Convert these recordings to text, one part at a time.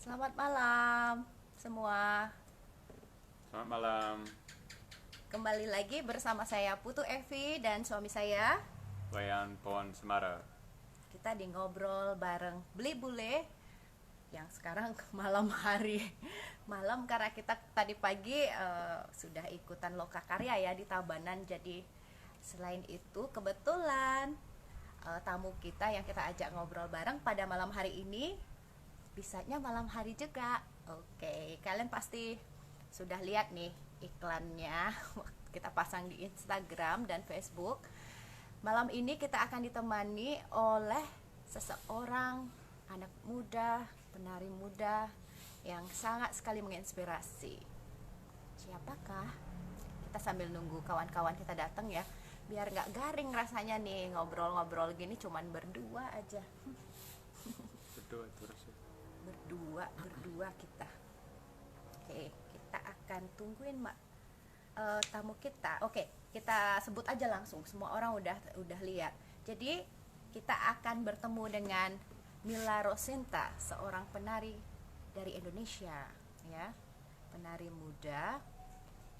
Selamat malam semua. Selamat malam, Kembali lagi bersama saya Putu Evi dan suami saya. Wayan Pohon Semara. Kita di ngobrol bareng Beli Bule yang sekarang malam hari. Malam karena kita tadi pagi sudah ikutan lokakarya ya di Tabanan. Jadi selain itu kebetulan tamu kita yang kita ajak ngobrol bareng pada malam hari ini bisanya malam hari juga. Oke, kalian pasti sudah lihat nih iklannya. Kita pasang di Instagram dan Facebook. Malam ini kita akan ditemani oleh seseorang anak muda, penari muda yang sangat sekali menginspirasi. Siapakah? Kita sambil nunggu kawan-kawan kita datang ya, biar nggak garing rasanya nih ngobrol-ngobrol gini cuman berdua aja. Berdua terus ya. Berdua kita. Oke, kita akan tungguin tamu kita. Oke, kita sebut aja langsung. Semua orang udah lihat. Jadi kita akan bertemu dengan Mila Rosinta, seorang penari dari Indonesia, ya, penari muda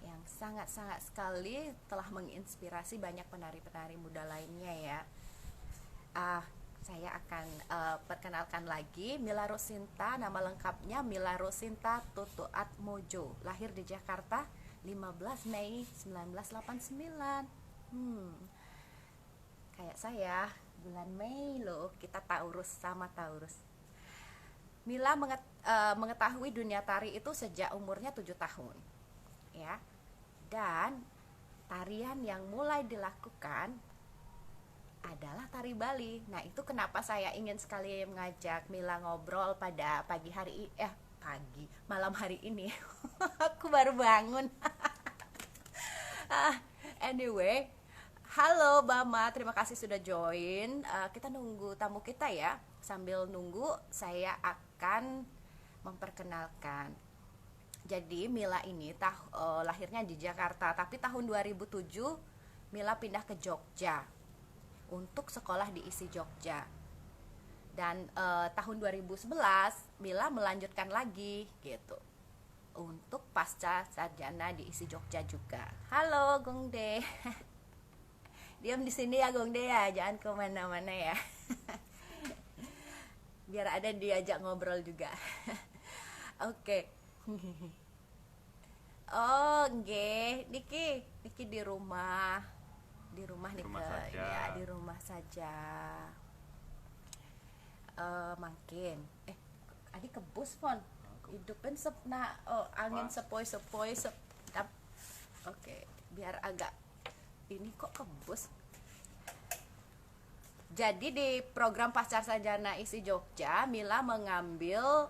yang sangat-sangat sekali telah menginspirasi banyak penari-penari muda lainnya ya. Saya akan perkenalkan lagi Mila Rosinta. Nama lengkapnya Mila Rosinta Tutu Atmojo, lahir di Jakarta 15 Mei 1989. Kayak saya, bulan Mei loh, kita Taurus sama Taurus. Mila mengetahui dunia tari itu sejak umurnya 7 tahun. Ya. Dan tarian yang mulai dilakukan adalah tari Bali. Nah, itu kenapa saya ingin sekali mengajak Mila ngobrol pada malam hari ini. Aku baru bangun. Anyway, halo Bama, terima kasih sudah join. Kita nunggu tamu kita ya. Sambil nunggu, saya akan memperkenalkan. Jadi Mila ini lahirnya di Jakarta, tapi tahun 2007 Mila pindah ke Jogja untuk sekolah di ISI Jogja. Dan tahun 2011 Mila melanjutkan lagi gitu untuk pasca sarjana di ISI Jogja juga. Halo Gongde. Diam di sini ya Gongde ya, jangan kemana-mana ya. Biar ada diajak ngobrol juga. Oke. Oh, nggih, Niki di Rumah rumah saja. ya, di rumah saja. Makin adik kebus pon hidupin angin Wah. sepoi-sepoi oke, biar agak ini kok kebus. Jadi di program Pasca Sarjana ISI Jogja, Mila mengambil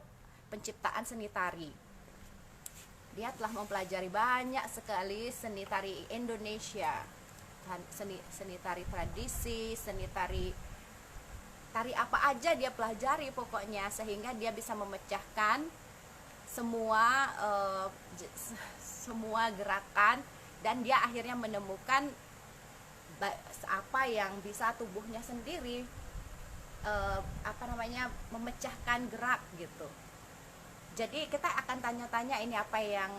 penciptaan seni tari. Dia telah mempelajari banyak sekali seni tari Indonesia, seni tari tradisi, seni tari apa aja dia pelajari pokoknya, sehingga dia bisa memecahkan semua gerakan, dan dia akhirnya menemukan apa yang bisa tubuhnya sendiri memecahkan gerak gitu. Jadi kita akan tanya-tanya ini apa yang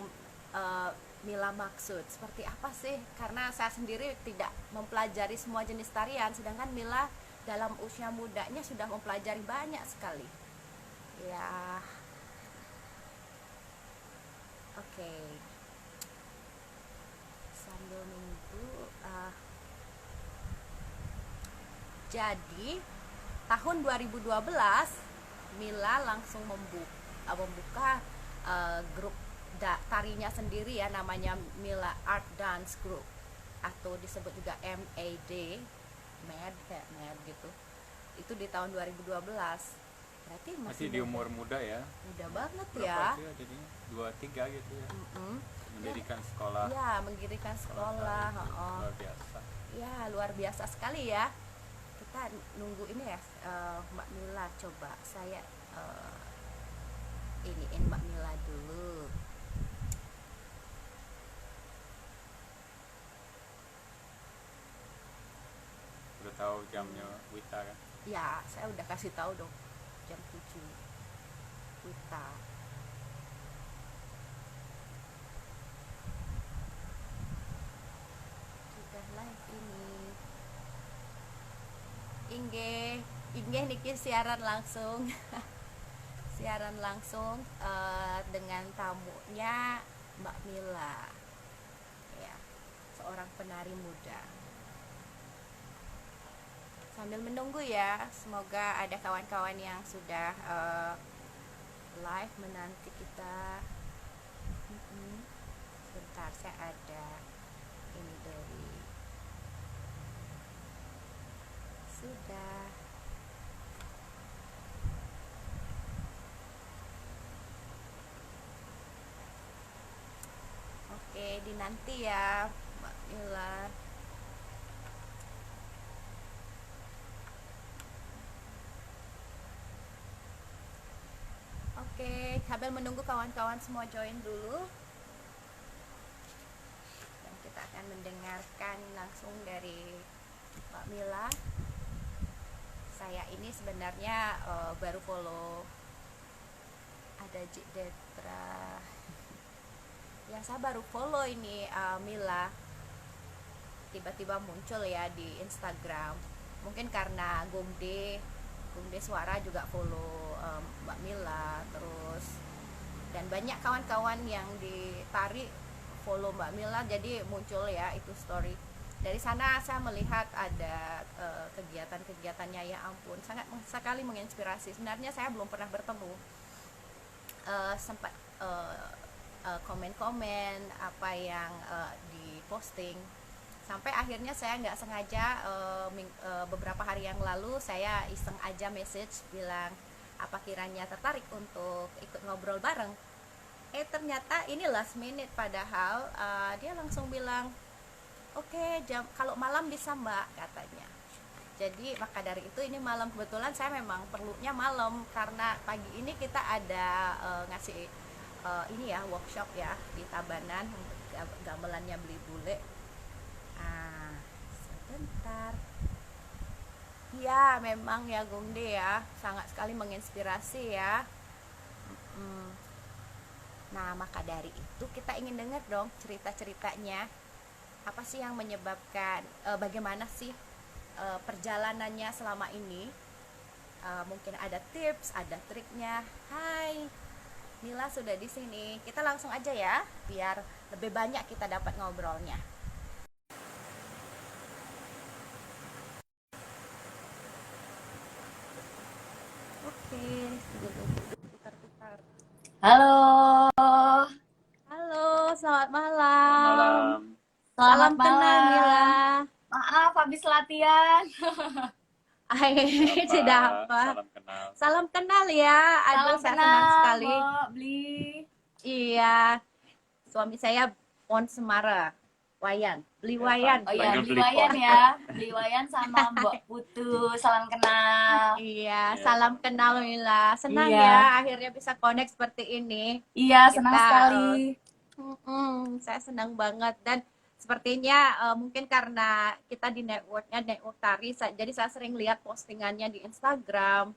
Mila maksud, seperti apa sih, karena saya sendiri tidak mempelajari semua jenis tarian, sedangkan Mila dalam usia mudanya sudah mempelajari banyak sekali ya. Oke, sambil nunggu jadi tahun 2012 Mila langsung membuka grup tarinya sendiri ya, namanya Mila Art Dance Group atau disebut juga MAD, MAD gitu. Itu di tahun 2012. Berarti Masih di umur muda ya. muda banget Berapa ya. itu ya jadinya? 23 gitu ya. Mm-mm. Mendirikan sekolah. Ya, mendirikan sekolah. Luar biasa. Ya, luar biasa sekali ya. Kita nunggu ini ya, Mbak Mila. Coba saya iniin Mbak Mila dulu. Udah tahu jamnya Wita kan? Ya, saya udah kasih tahu dong, jam 7. kita. Sudah live ini. Inggih niki siaran langsung. Siaran langsung dengan tamunya Mbak Mila. Ya, seorang penari muda. Sambil menunggu ya, semoga ada kawan-kawan yang sudah live menanti kita. Sebentar, saya ada ini dari sudah. Oke, dinanti ya Mbak Mila. Oke, sambil menunggu kawan-kawan semua join dulu. Dan kita akan mendengarkan langsung dari Mbak Mila. Saya ini sebenarnya baru follow ada Jik Detra. Ya, saya baru follow ini Mila. Tiba-tiba muncul ya di Instagram. Mungkin karena Gumde Suara juga follow Mbak Mila, terus dan banyak kawan-kawan yang di tari follow Mbak Mila, jadi muncul ya itu story. Dari sana saya melihat ada kegiatan-kegiatannya, ya ampun, sangat sekali menginspirasi. Sebenarnya saya belum pernah bertemu, sempat komen-komen apa yang diposting, sampai akhirnya saya nggak sengaja beberapa hari yang lalu saya iseng aja message bilang apa kiranya tertarik untuk ikut ngobrol bareng. Ternyata ini last minute, padahal dia langsung bilang oke, kalau malam bisa Mbak, katanya. Jadi maka dari itu ini malam, kebetulan saya memang perlunya malam karena pagi ini kita ada ngasih ini ya workshop ya di Tabanan untuk gamelannya Beli Bule. Sebentar. Ya memang ya Gungde ya, sangat sekali menginspirasi ya. Nah maka dari itu kita ingin dengar dong cerita-ceritanya. Apa sih yang menyebabkan, bagaimana sih perjalanannya selama ini? Mungkin ada tips, ada triknya. Hai, Mila sudah di sini. Kita langsung aja ya, biar lebih banyak kita dapat ngobrolnya. Oke, putar-putar. Halo. Halo, selamat malam. Malam. Salam Selamat kenal malam. Mila. Maaf habis latihan. Tidak apa. Salam kenal. Salam kenal ya. Aduh, Salam saya kenal, senang sekali. Mbak Bli. Iya. Suami saya Pon Semara. Wayan, Beli Ya, Wayan. Oh iya, Panggil Bli Bli Wayan Pon. ya. Bli Wayan sama Mbak Putu. Salam kenal. Iya, Iya. salam kenal Mila. Senang Iya. ya akhirnya bisa connect seperti ini. Iya, senang Kita, sekali. Saya senang banget, dan sepertinya mungkin karena kita di network tari, jadi saya sering lihat postingannya di Instagram.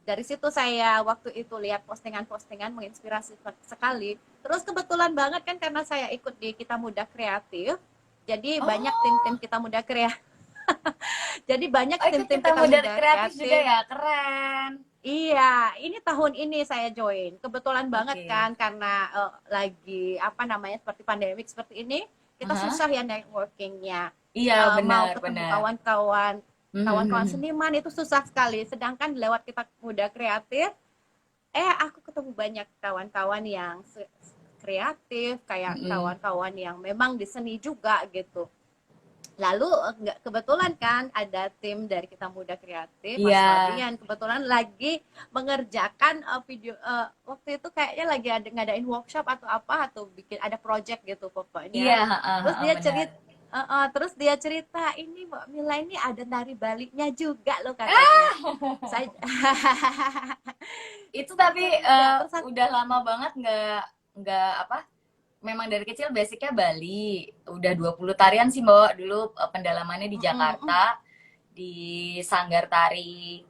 Dari situ saya waktu itu lihat postingan-postingan menginspirasi sekali. Terus kebetulan banget kan karena saya ikut di Kita Muda Kreatif, jadi banyak tim-tim Kita Muda Kreatif. Jadi banyak Oh, ikut tim-tim Kita Muda Kreatif juga ya, keren. Iya, ini tahun ini saya join. Kebetulan banget Oke. kan karena lagi apa namanya seperti pandemik seperti ini, kita Aha. susah ya networkingnya. Iya, Mau benar, ketemu benar. kawan-kawan Mhm. seniman itu susah sekali. Sedangkan lewat Kita Muda Kreatif, aku ketemu banyak kawan-kawan yang kreatif, kayak Mhm. kawan-kawan yang memang di seni juga gitu. Lalu kebetulan kan ada tim dari Kita Muda Kreatif, Mas Iya. Fabian kebetulan lagi mengerjakan video, waktu itu kayaknya lagi ngadain workshop atau apa, atau bikin ada project gitu pokoknya. Iya, Terus dia benar. terus dia cerita, ini Mbak Mila ini ada tari baliknya juga loh katanya. Saya Itu tapi terus aku, udah lama banget nggak apa, memang dari kecil basicnya Bali. Udah 20 tarian sih Mbak dulu, pendalamannya di Jakarta, di Sanggar Tari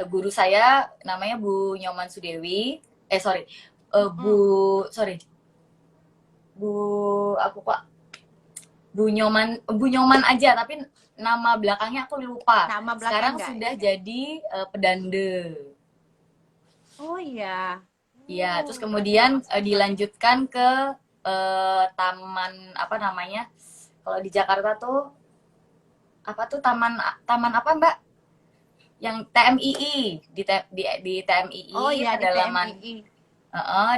guru saya namanya Bu Nyoman Sudewi. Sorry. Bu sorry. Bu aku kok Bu Nyoman aja, tapi nama belakangnya aku lupa. Nama belakang Sekarang nggak? sudah jadi pedande. Oh iya. Iya, Oh, terus kemudian ada. dilanjutkan ke taman apa namanya? Kalau di Jakarta tuh apa tuh taman taman apa Mbak? Yang TMII di TMII Oh iya, di pedalaman TMII.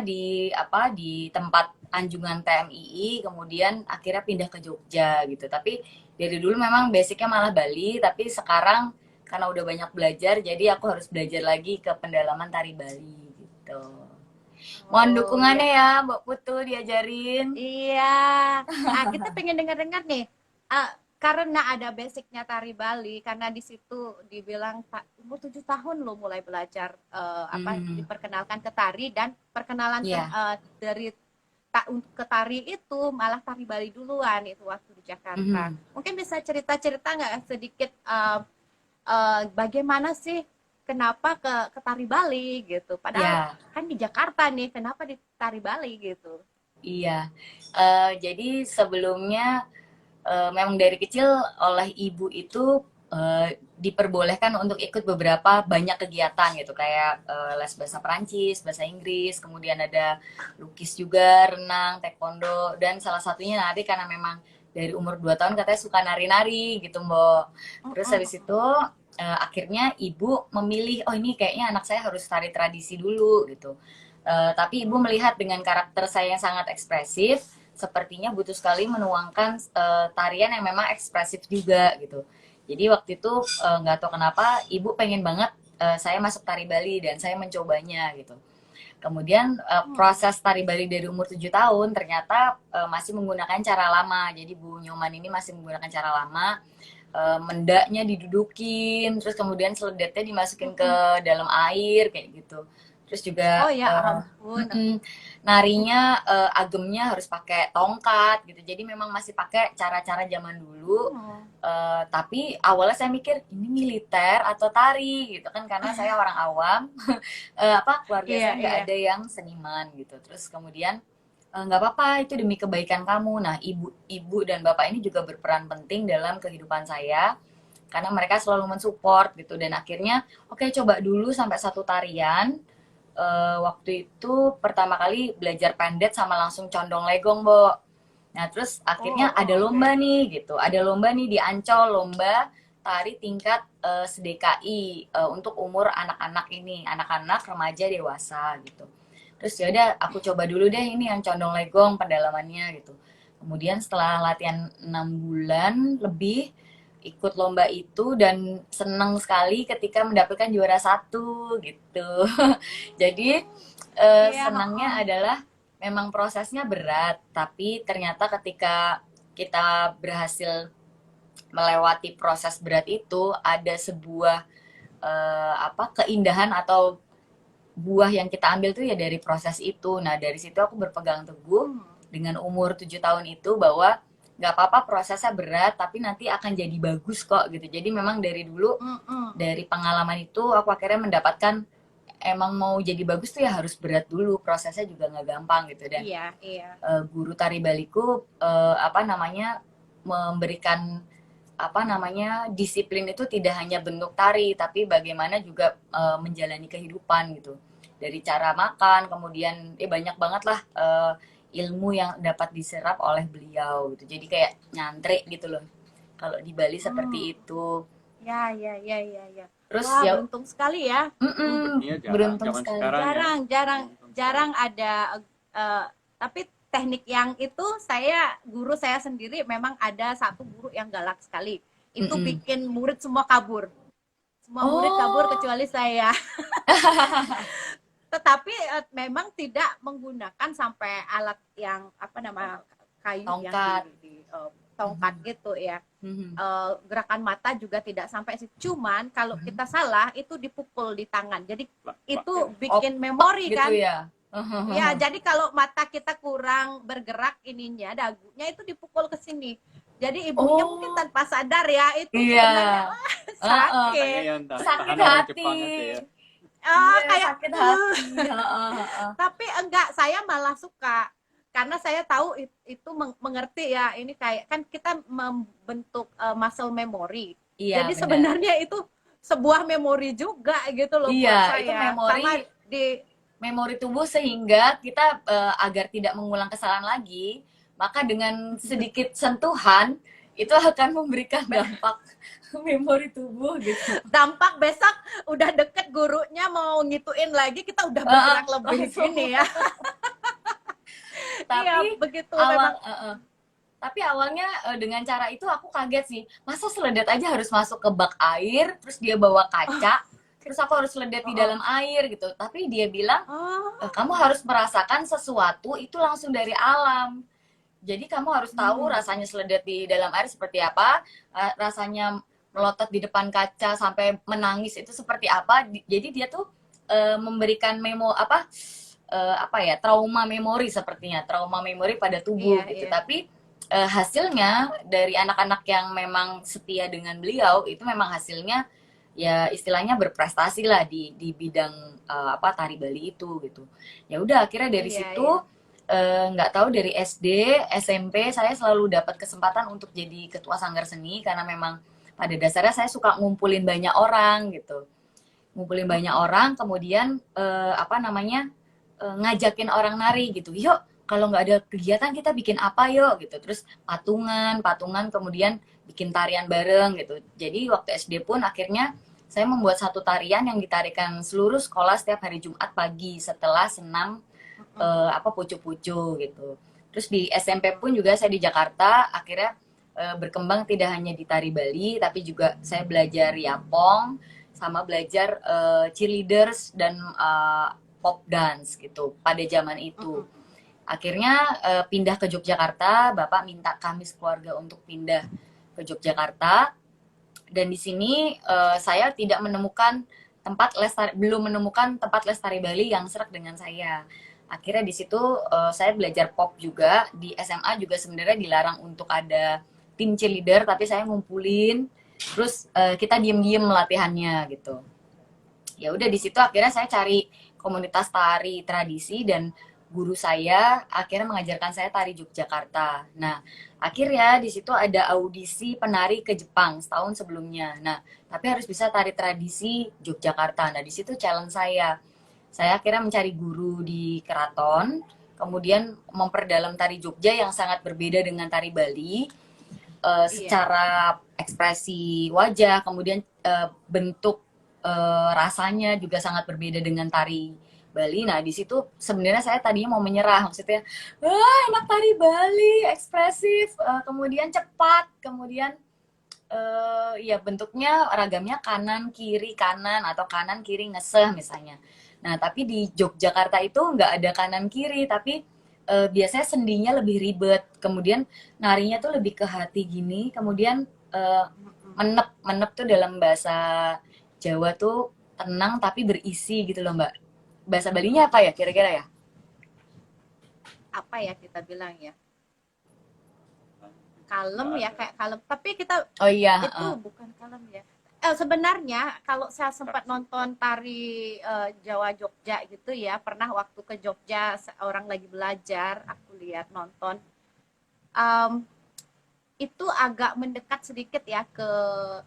di apa di tempat anjungan TMII, kemudian akhirnya pindah ke Jogja gitu. Tapi dari dulu memang basicnya malah Bali, tapi sekarang karena udah banyak belajar, jadi aku harus belajar lagi ke pendalaman tari Bali gitu. Mohon Oh iya. dukungannya ya Mbak Putu diajarin. Iya. Ah, kita pengen dengar-dengar nih. Ah, karena ada basicnya tari Bali, karena di situ dibilang umur 7 tahun lo mulai belajar apa Hmm, diperkenalkan ke tari, dan perkenalan ya, dari untuk ke tari itu malah tari Bali duluan itu waktu di Jakarta. mhm, Mungkin bisa cerita-cerita nggak sedikit bagaimana sih kenapa ke tari Bali gitu. Padahal ya, kan di Jakarta nih, kenapa di tari Bali gitu. iya. Jadi sebelumnya memang dari kecil oleh ibu itu diperbolehkan untuk ikut beberapa banyak kegiatan gitu kayak les bahasa Perancis, bahasa Inggris, kemudian ada lukis juga, renang, taekwondo, dan salah satunya nari karena memang dari umur 2 tahun katanya suka nari-nari gitu Mbak. Terus habis itu akhirnya ibu memilih oh ini kayaknya anak saya harus tari tradisi dulu gitu. Tapi ibu melihat dengan karakter saya yang sangat ekspresif, sepertinya butuh sekali menuangkan tarian yang memang ekspresif juga gitu. Jadi waktu itu nggak tahu kenapa ibu pengen banget saya masuk tari Bali dan saya mencobanya gitu. Kemudian proses tari Bali dari umur 7 tahun ternyata masih menggunakan cara lama. Jadi Bu Nyoman ini masih menggunakan cara lama. Mendaknya didudukin, terus kemudian seledetnya dimasukin ke dalam air kayak gitu. Terus juga Oh ya ampun. narinya agemnya harus pakai tongkat gitu. Jadi memang masih pakai cara-cara zaman dulu. Hmm. Tapi awalnya saya mikir ini militer atau tari gitu kan karena saya orang awam. Apa keluarga Iya, saya nggak iya. ada yang seniman gitu. Terus kemudian nggak apa-apa itu demi kebaikan kamu. Nah ibu dan bapak ini juga berperan penting dalam kehidupan saya karena mereka selalu mensupport gitu dan akhirnya oke coba dulu sampai satu tarian. Waktu itu pertama kali belajar pendet sama langsung condong legong Bo. Nah terus Oh, akhirnya ada oh, lomba oke. nih gitu ada lomba nih di Ancol lomba tari tingkat SDKI untuk umur anak-anak ini anak-anak remaja dewasa gitu. Terus ya udah aku coba dulu deh ini yang condong legong pendalamannya gitu. Kemudian setelah latihan 6 bulan lebih ikut lomba itu dan senang sekali ketika mendapatkan juara satu gitu. Jadi Iya, senangnya adalah memang prosesnya berat, tapi ternyata ketika kita berhasil melewati proses berat itu ada sebuah apa keindahan atau buah yang kita ambil tuh ya dari proses itu. Nah, dari situ aku berpegang teguh dengan umur 7 tahun itu bahwa nggak apa-apa prosesnya berat, tapi nanti akan jadi bagus kok gitu. Jadi memang dari dulu, dari pengalaman itu aku akhirnya mendapatkan emang mau jadi bagus tuh ya harus berat dulu, prosesnya juga nggak gampang gitu. Dan iya, iya. guru tari Baliku apa namanya memberikan apa namanya disiplin itu tidak hanya bentuk tari tapi bagaimana juga menjalani kehidupan gitu dari cara makan kemudian banyak banget lah ilmu yang dapat diserap oleh beliau gitu jadi kayak nyantri gitu loh kalau di Bali Hmm. seperti itu Ya, ya, ya, ya, ya. terus Wah, ya beruntung sekali ya. sepertinya jarang beruntung zaman sekali sekarang ya. Jarang, jarang, Beruntung sekali. jarang ada. eh, tapi teknik yang itu guru saya sendiri memang ada satu guru yang galak sekali. Itu Mm-mm. bikin murid semua kabur. Semua murid kabur Oh kecuali saya. Tetapi memang tidak menggunakan sampai alat yang apa nama kayu yang tongkat. tongkat gitu ya. Mhm. Gerakan mata juga tidak sampai sih. Cuman kalau kita salah itu dipukul di tangan. Jadi itu bikin memori Gitu kan. ya. Ya, jadi kalau mata kita kurang bergerak ininya, dagunya itu dipukul ke sini. Jadi ibunya mungkin Oh, tanpa sadar ya itu iya. sebenarnya Heeh. Makanya sakit. yang Sakit tahan orang hati. Jepang itu ya. Ah, Iya, kayak sakit hati. Heeh, heeh. tapi enggak, saya malah suka karena saya tahu itu mengerti ya, ini kayak kan kita membentuk muscle memory, Iya, jadi benar. sebenarnya itu sebuah memori juga gitu loh Iya, buat itu saya sama di memori tubuh sehingga kita agar tidak mengulang kesalahan lagi, maka dengan sedikit sentuhan itu akan memberikan dampak memori tubuh gitu. dampak besok udah deket gurunya mau ngituin lagi kita udah Heeh, bergerak lebih langsung. gini ya. Iya Tapi begitu awal memang. tapi awalnya dengan cara itu aku kaget sih. Masa seledet aja harus masuk ke bak air, terus dia bawa kaca, terus aku harus seledet di Oh, dalam air gitu. Tapi dia bilang, oh, kamu harus merasakan sesuatu itu langsung dari alam. Jadi kamu harus tahu hmm, rasanya seledet di dalam air seperti apa, rasanya melotot di depan kaca sampai menangis itu seperti apa. Jadi dia tuh memberikan apa ya, trauma memori sepertinya, trauma memori pada tubuh iya gitu. iya Tapi hasilnya dari anak-anak yang memang setia dengan beliau itu memang hasilnya ya istilahnya berprestasi lah di bidang apa tari Bali itu gitu. Ya udah akhirnya dari iya situ iya. nggak tahu dari SD, SMP saya selalu dapat kesempatan untuk jadi ketua sanggar seni karena memang pada dasarnya saya suka ngumpulin banyak orang gitu. Ngumpulin banyak Mm-mm. orang kemudian apa namanya ngajakin orang nari gitu. Yuk kalau nggak ada kegiatan kita bikin apa yuk gitu. Terus patungan kemudian bikin tarian bareng gitu. Jadi waktu SD pun akhirnya saya membuat satu tarian yang ditarikan seluruh sekolah setiap hari Jumat pagi setelah senam Mm-mm. apa pucu-pucu gitu. Terus di SMP pun juga saya di Jakarta akhirnya berkembang tidak hanya di tari Bali tapi juga saya belajar yapong sama belajar cheerleaders dan pop dance gitu pada zaman itu. Mm-mm. Akhirnya pindah ke Yogyakarta, Bapak minta kami sekeluarga untuk pindah ke Yogyakarta dan di sini saya tidak menemukan belum menemukan tempat les tari Bali yang serak dengan saya. Akhirnya di situ saya belajar pop juga. Di SMA juga sebenarnya dilarang untuk ada tim cheerleader, tapi saya ngumpulin. Terus kita diem-diem latihannya gitu. Ya udah di situ akhirnya saya cari komunitas tari tradisi dan guru saya akhirnya mengajarkan saya tari Yogyakarta. Nah, akhirnya di situ ada audisi penari ke Jepang setahun sebelumnya. Nah, tapi harus bisa tari tradisi Yogyakarta. Nah, di situ challenge saya. Saya akhirnya mencari guru di keraton, kemudian memperdalam tari Jogja yang sangat berbeda dengan tari Bali, Iya. secara ekspresi wajah, kemudian bentuk rasanya juga sangat berbeda dengan tari Bali. Nah, di situ sebenarnya saya tadinya mau menyerah, maksudnya, wah enak tari Bali, ekspresif, kemudian cepat, kemudian ya bentuknya ragamnya kanan kiri kanan atau kanan kiri ngeseh misalnya. Nah, tapi di Yogyakarta itu nggak ada kanan kiri, tapi biasanya sendinya lebih ribet. Kemudian narinya tuh lebih ke hati gini, kemudian Mm-mm. menep menep tuh dalam bahasa Jawa tuh tenang tapi berisi gitu loh Mbak. Bahasa Balinya apa ya kira-kira ya? Apa ya kita bilang ya, kalem ya, Ada. kayak kalem tapi kita Oh iya, itu bukan kalem ya. Sebenarnya kalau saya sempat nonton tari Jawa Jogja gitu ya, pernah waktu ke Jogja orang lagi belajar, aku lihat nonton. Em, itu agak mendekat sedikit ya ke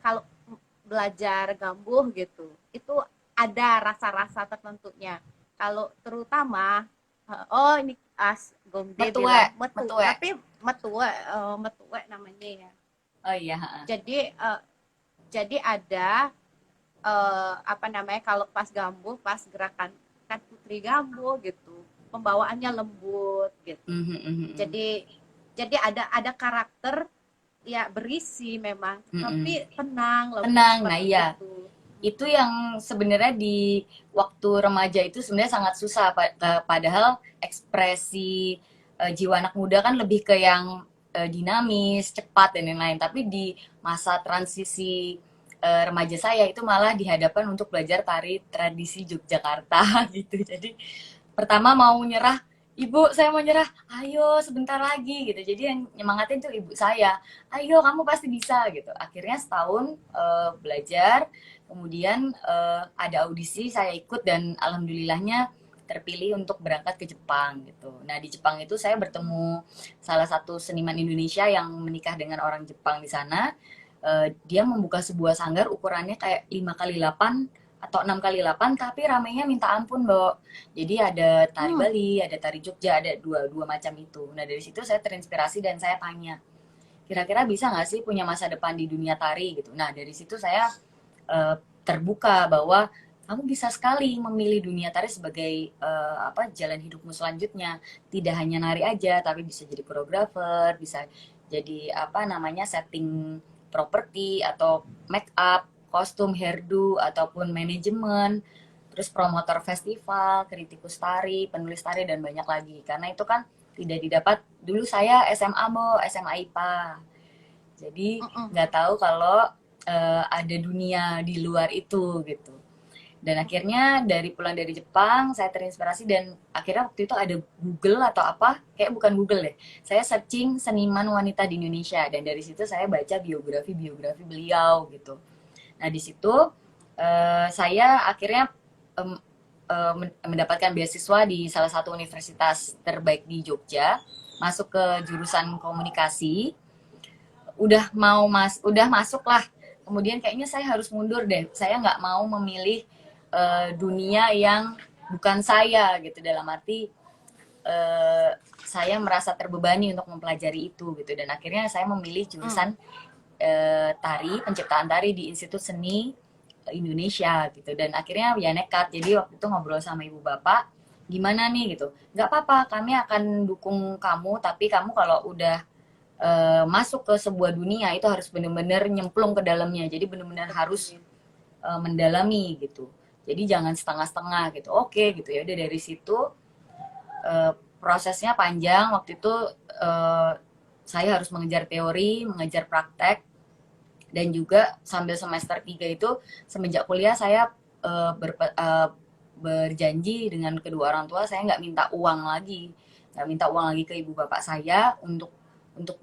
kalau belajar gambuh gitu. Itu ada rasa-rasa tertentunya. Kalau terutama oh ini Gomde metue, bilang metu, metue. tapi metue metue namanya ya. Oh iya, heeh. Jadi ada apa namanya kalau pas gambuh, pas gerakan kan putri gambuh gitu, pembawaannya lembut gitu. Mhm, mhm, mhm. Jadi ada karakter ya berisi memang, Mhm. tapi tenang, lembut Tenang, nah seperti iya. itu. Itu yang sebenarnya di waktu remaja itu sebenarnya sangat susah, padahal ekspresi jiwa anak muda kan lebih ke yang dinamis, cepat dan lain-lain. Tapi di masa transisi remaja saya itu malah dihadapkan untuk belajar tari tradisi Yogyakarta gitu. Jadi pertama mau nyerah, Ibu, saya mau nyerah. Ayo, sebentar lagi gitu. Jadi yang nyemangatin tuh ibu saya. Ayo, kamu pasti bisa gitu. Akhirnya setahun belajar, kemudian ada audisi, saya ikut dan alhamdulillahnya terpilih untuk berangkat ke Jepang gitu. Nah, di Jepang itu saya bertemu salah satu seniman Indonesia yang menikah dengan orang Jepang di sana. Dia membuka sebuah sanggar ukurannya kayak 5x8 atau 6x8, tapi ramenya minta ampun, Mbak. Jadi ada tari Hmm. Bali, ada tari Jogja, ada dua macam itu. Nah dari situ saya terinspirasi dan saya tanya, kira-kira bisa nggak sih punya masa depan di dunia tari gitu. Nah dari situ saya terbuka bahwa kamu bisa sekali memilih dunia tari sebagai jalan hidupmu selanjutnya. Tidak hanya nari aja, tapi bisa jadi koreografer, bisa jadi setting properti atau make up, kostum, hairdo ataupun manajemen, terus promotor festival, kritikus tari, penulis tari dan banyak lagi. Karena itu kan tidak didapat dulu saya SMA SMA IPA. Jadi Mm-mm. nggak tahu kalau ada dunia di luar itu gitu. Dan akhirnya dari pulang dari Jepang saya terinspirasi dan akhirnya waktu itu ada Google atau apa, kayak bukan Google deh. Saya searching seniman wanita di Indonesia dan dari situ saya baca biografi beliau gitu. Nah di situ saya akhirnya em, mendapatkan beasiswa di salah satu universitas terbaik di Jogja, masuk ke jurusan komunikasi. Udah masuk lah. Kemudian kayaknya saya harus mundur deh. Saya nggak mau memilih dunia yang bukan saya gitu, dalam arti eh, saya merasa terbebani untuk mempelajari itu gitu, dan akhirnya saya memilih Mm. jurusan tari, penciptaan tari di Institut Seni Indonesia gitu. Dan akhirnya ya nekat, jadi waktu itu ngobrol sama ibu bapak, gimana nih gitu, nggak apa-apa, kami akan dukung kamu, tapi kamu kalau udah masuk ke sebuah dunia itu harus benar-benar nyemplung ke dalamnya, jadi benar-benar harus mendalami gitu, jadi jangan setengah-setengah gitu. Oke gitu ya udah. Dari situ prosesnya panjang. Waktu itu eh, saya harus mengejar teori, mengejar praktek, dan juga sambil semester 3 itu semenjak kuliah saya berjanji dengan kedua orang tua, saya nggak minta uang lagi ke ibu bapak saya untuk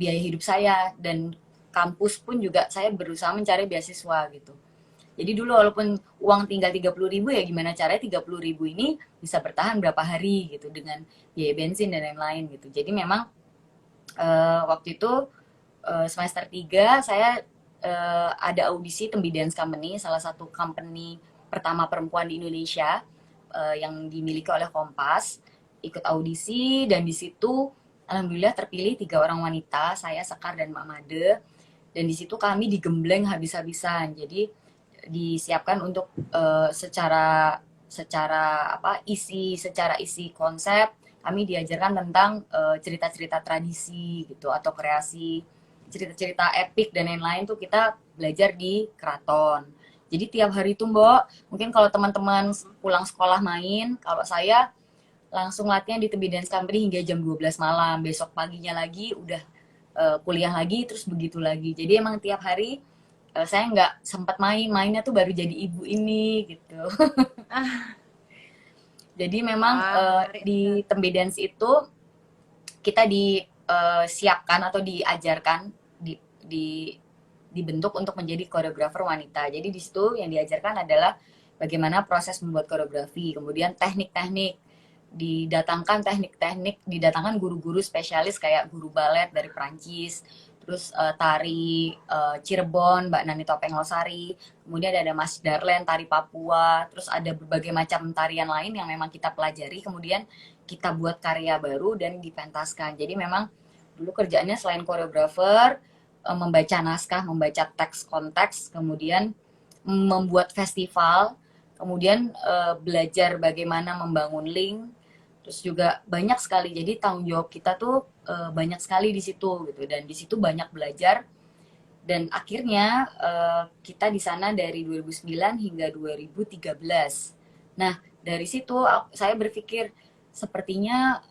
biaya hidup saya, dan kampus pun juga saya berusaha mencari beasiswa gitu. Jadi dulu walaupun uang tinggal 30.000, ya gimana caranya 30.000 ini bisa bertahan berapa hari gitu dengan biaya bensin dan lain-lain gitu. Jadi memang waktu itu semester 3 saya ada audisi Tembi Dance Company, salah satu company pertama perempuan di Indonesia yang dimiliki oleh Kompas. Ikut audisi dan di situ alhamdulillah terpilih 3 orang wanita, saya, Sekar, dan Mak Made. Dan di situ kami digembleng habis-habisan. Jadi disiapkan untuk secara secara apa secara isi konsep, kami diajarkan tentang cerita-cerita tradisi gitu atau kreasi cerita-cerita epik dan lain-lain tuh kita belajar di keraton. Jadi tiap hari tuh Mbok, mungkin kalau teman-teman pulang sekolah main, kalau saya langsung latihan di Tembi Dance Company hingga jam 12 malam. Besok paginya lagi udah kuliah lagi, terus begitu lagi. Jadi emang tiap hari saya nggak sempat mainnya tuh baru jadi ibu ini gitu. Ah, Jadi memang wah, menarik di sekali. Tembi Dance itu kita disiapkan atau diajarkan di dibentuk untuk menjadi koreografer wanita. Jadi di situ yang diajarkan adalah bagaimana proses membuat koreografi, kemudian teknik-teknik, didatangkan guru-guru spesialis kayak guru balet dari Prancis, terus tari Cirebon, Mbak Nani Topeng Losari, kemudian ada Mas Darlen tari Papua, terus ada berbagai macam tarian lain yang memang kita pelajari, kemudian kita buat karya baru dan dipentaskan. Jadi memang dulu kerjaannya selain koreografer, membaca naskah, membaca teks konteks, kemudian membuat festival, kemudian belajar bagaimana membangun link, terus juga banyak sekali. Jadi tanggung jawab kita tuh banyak sekali di situ gitu, dan di situ banyak belajar. Dan akhirnya kita di sana dari 2009 hingga 2013. Nah dari situ saya berpikir sepertinya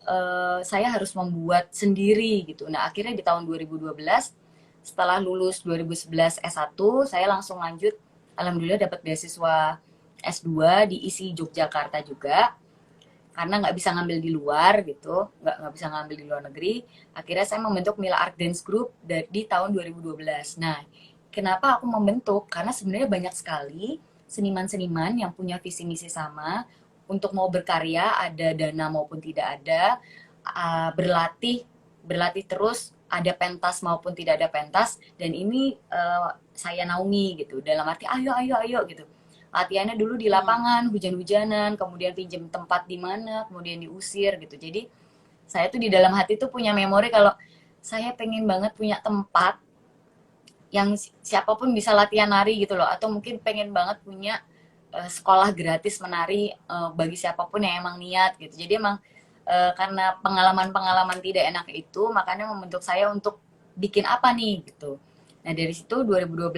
saya harus membuat sendiri gitu. Nah akhirnya di tahun 2012 setelah lulus 2011 S1, saya langsung lanjut, alhamdulillah dapat beasiswa S2 di ISI Yogyakarta juga. karena nggak bisa ngambil di luar gitu, nggak bisa ngambil di luar negeri. Akhirnya saya membentuk Mila Art Dance Group di tahun 2012. Nah, kenapa aku membentuk? Karena sebenarnya banyak sekali seniman-seniman yang punya visi misi sama untuk mau berkarya, ada dana maupun tidak ada, berlatih berlatih terus, ada pentas maupun tidak ada pentas, dan ini saya naungi gitu, dalam arti ayo ayo ayo gitu. Latihannya dulu di lapangan, hujan-hujanan, kemudian pinjem tempat di mana, kemudian diusir gitu. Jadi saya tuh di dalam hati tuh punya memori kalau saya pengen banget punya tempat yang siapapun bisa latihan nari gitu loh, atau mungkin pengen banget punya sekolah gratis menari bagi siapapun yang emang niat gitu. Jadi emang karena pengalaman-pengalaman tidak enak itu, makanya membentuk saya untuk bikin apa nih gitu. Nah dari situ 2012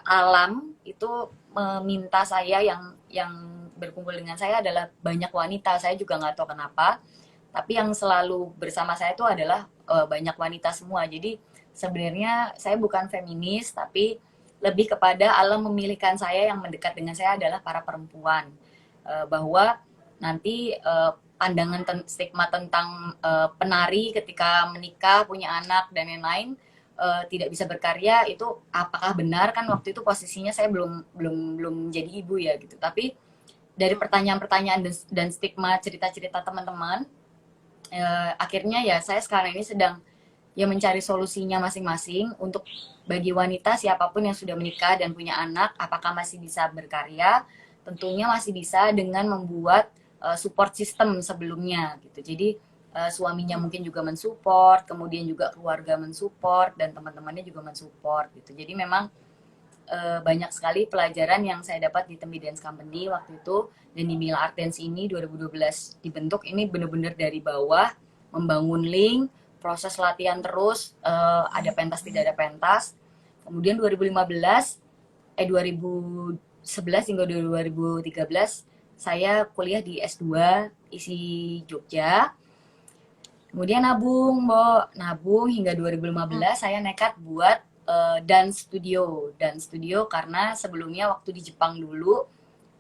alam itu meminta saya, yang berkumpul dengan saya adalah banyak wanita. Saya juga nggak tahu kenapa, tapi yang selalu bersama saya itu adalah banyak wanita semua. Jadi sebenarnya saya bukan feminis, tapi lebih kepada alam memilihkan saya, yang mendekat dengan saya adalah para perempuan. Bahwa nanti pandangan stigma tentang penari ketika menikah, punya anak dan lain-lain, tidak bisa berkarya itu apakah benar? Kan waktu itu posisinya saya belum jadi ibu ya gitu. Tapi dari pertanyaan-pertanyaan dan stigma cerita-cerita teman-teman, akhirnya ya saya sekarang ini sedang ya mencari solusinya masing-masing untuk bagi wanita siapapun yang sudah menikah dan punya anak, apakah masih bisa berkarya? Tentunya masih bisa dengan membuat support system sebelumnya gitu. Jadi suaminya mungkin juga mensupport, kemudian juga keluarga mensupport, dan teman-temannya juga mensupport gitu. Jadi memang banyak sekali pelajaran yang saya dapat di Tembi Dance Company waktu itu, dan di Mila Art Dance ini 2012 dibentuk. Ini benar-benar dari bawah, membangun link, proses latihan terus, ada pentas tidak ada pentas. Kemudian 2011 hingga 2013 saya kuliah di S2 isi Jogja. Kemudian nabung hingga 2015 saya nekat buat dance studio karena sebelumnya waktu di Jepang dulu,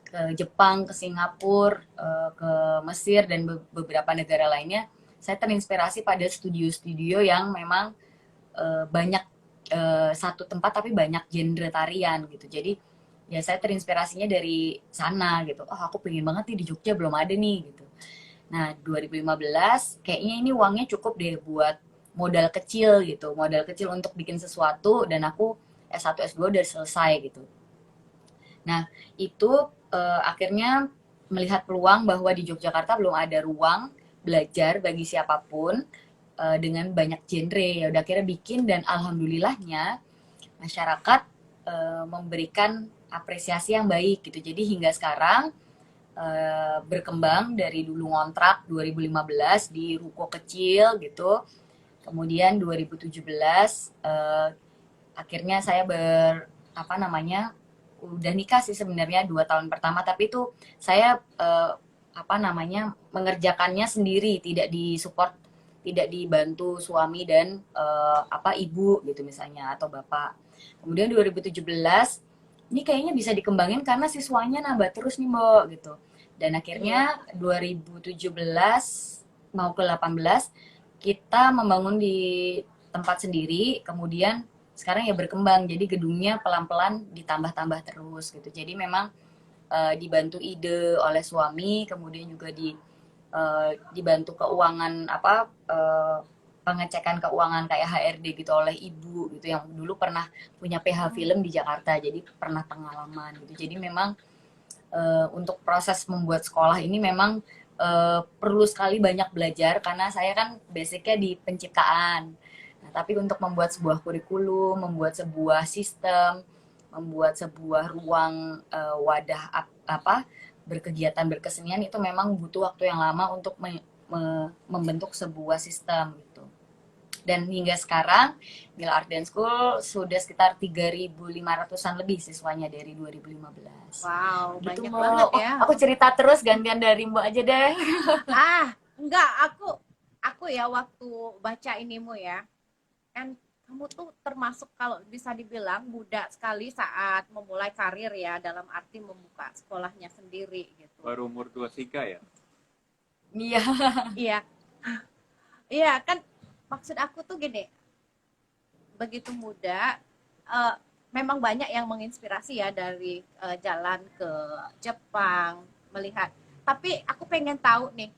ke Jepang, ke Singapura, ke Mesir dan beberapa negara lainnya, saya terinspirasi pada studio-studio yang memang banyak satu tempat tapi banyak genre tarian gitu. Jadi ya saya terinspirasinya dari sana gitu. Oh aku pengen banget nih di Jogja, belum ada nih gitu. Nah 2015 kayaknya ini uangnya cukup deh buat modal kecil gitu. Modal kecil untuk bikin sesuatu, dan aku S1 S2 udah selesai gitu. Nah itu akhirnya melihat peluang bahwa di Yogyakarta belum ada ruang belajar bagi siapapun dengan banyak genre. Ya udah akhirnya bikin, dan alhamdulillahnya masyarakat memberikan apresiasi yang baik gitu. Jadi hingga sekarang berkembang dari dulu ngontrak 2015 di ruko kecil gitu. Kemudian 2017 akhirnya saya udah nikah sih sebenarnya 2 tahun pertama, tapi itu saya mengerjakannya sendiri, tidak disupport, tidak dibantu suami dan ibu gitu misalnya, atau bapak. Kemudian 2017 ini kayaknya bisa dikembangin karena siswanya nambah terus nih Mbak gitu. Dan akhirnya 2017 mau ke 18 kita membangun di tempat sendiri, kemudian sekarang ya berkembang, jadi gedungnya pelan-pelan ditambah-tambah terus gitu. Jadi memang dibantu ide oleh suami, kemudian juga dibantu keuangan pengecekan keuangan kayak HRD gitu oleh ibu gitu, yang dulu pernah punya PH film di Jakarta, jadi pernah pengalaman gitu. Jadi memang untuk proses membuat sekolah ini memang perlu sekali banyak belajar, karena saya kan basicnya di penciptaan. Nah, tapi untuk membuat sebuah kurikulum, membuat sebuah sistem, membuat sebuah ruang wadah berkegiatan berkesenian, itu memang butuh waktu yang lama untuk membentuk sebuah sistem gitu. Dan hingga sekarang Mila Art Dance School sudah sekitar 3.500-an lebih siswanya dari 2015. Wow, Gitu, banyak Mbak. banget ya. Aku cerita terus, gantian dari Mbak aja deh. Enggak, aku ya waktu baca inimu ya, kan kamu tuh termasuk kalau bisa dibilang muda sekali saat memulai karir ya, dalam arti membuka sekolahnya sendiri gitu. Baru umur 23 ya? Iya. Iya, iya kan maksud aku tuh gini, begitu muda, eh, memang banyak yang menginspirasi ya dari jalan ke Jepang, melihat. Tapi aku pengen tahu nih,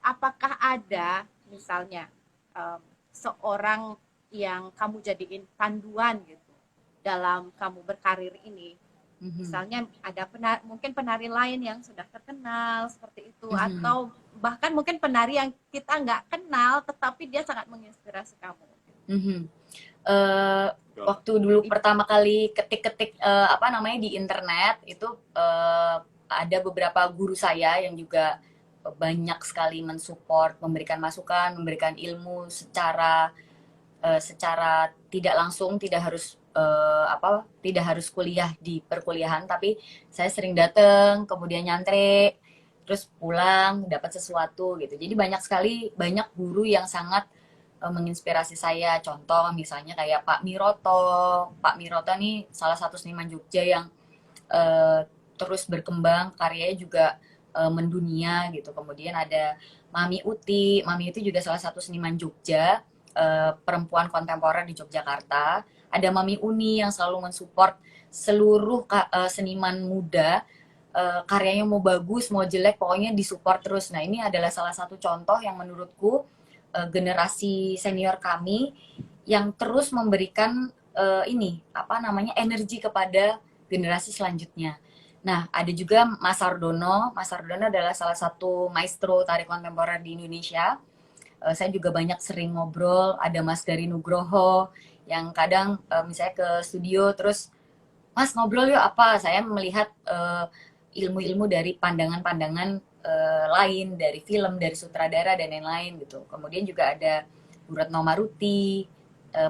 apakah ada misalnya em, seorang yang kamu jadiin panduan gitu dalam kamu berkarir ini? Mhm, Misalnya ada mungkin penari lain yang sudah terkenal seperti itu, mhm, atau bahkan mungkin penari yang kita nggak kenal tetapi dia sangat menginspirasi kamu. mhm. Eee, Betul. Waktu dulu pertama kali ketik-ketik, apa namanya, di internet itu, ada beberapa guru saya yang juga banyak sekali mensupport, memberikan masukan, memberikan ilmu secara secara tidak langsung, tidak harus apa, tidak harus kuliah di perkuliahan, tapi saya sering datang, kemudian nyantri, terus pulang dapat sesuatu gitu. Jadi banyak sekali, banyak guru yang sangat menginspirasi saya. Contoh misalnya kayak Pak Miroto. Pak Miroto nih salah satu seniman Jogja yang eh, terus berkembang, karyanya juga mendunia gitu. Kemudian ada Mami Uti. Mami Uti juga salah satu seniman Jogja, perempuan kontemporer di Yogyakarta. Ada Mami Uni yang selalu mensupport seluruh seniman muda, karyanya mau bagus mau jelek pokoknya disupport terus. Nah ini adalah salah satu contoh yang menurutku generasi senior kami yang terus memberikan ini apa namanya energi kepada generasi selanjutnya. Nah, ada juga Mas Sardono. Mas Sardono adalah salah satu maestro tari kontemporer di Indonesia. Saya juga banyak sering ngobrol. Ada Mas Gari Nugroho yang kadang misalnya ke studio terus Mas ngobrol yuk apa? Saya melihat ilmu-ilmu dari pandangan-pandangan lain, dari film, dari sutradara dan lain-lain gitu. Kemudian juga ada Bu Retno Maruti,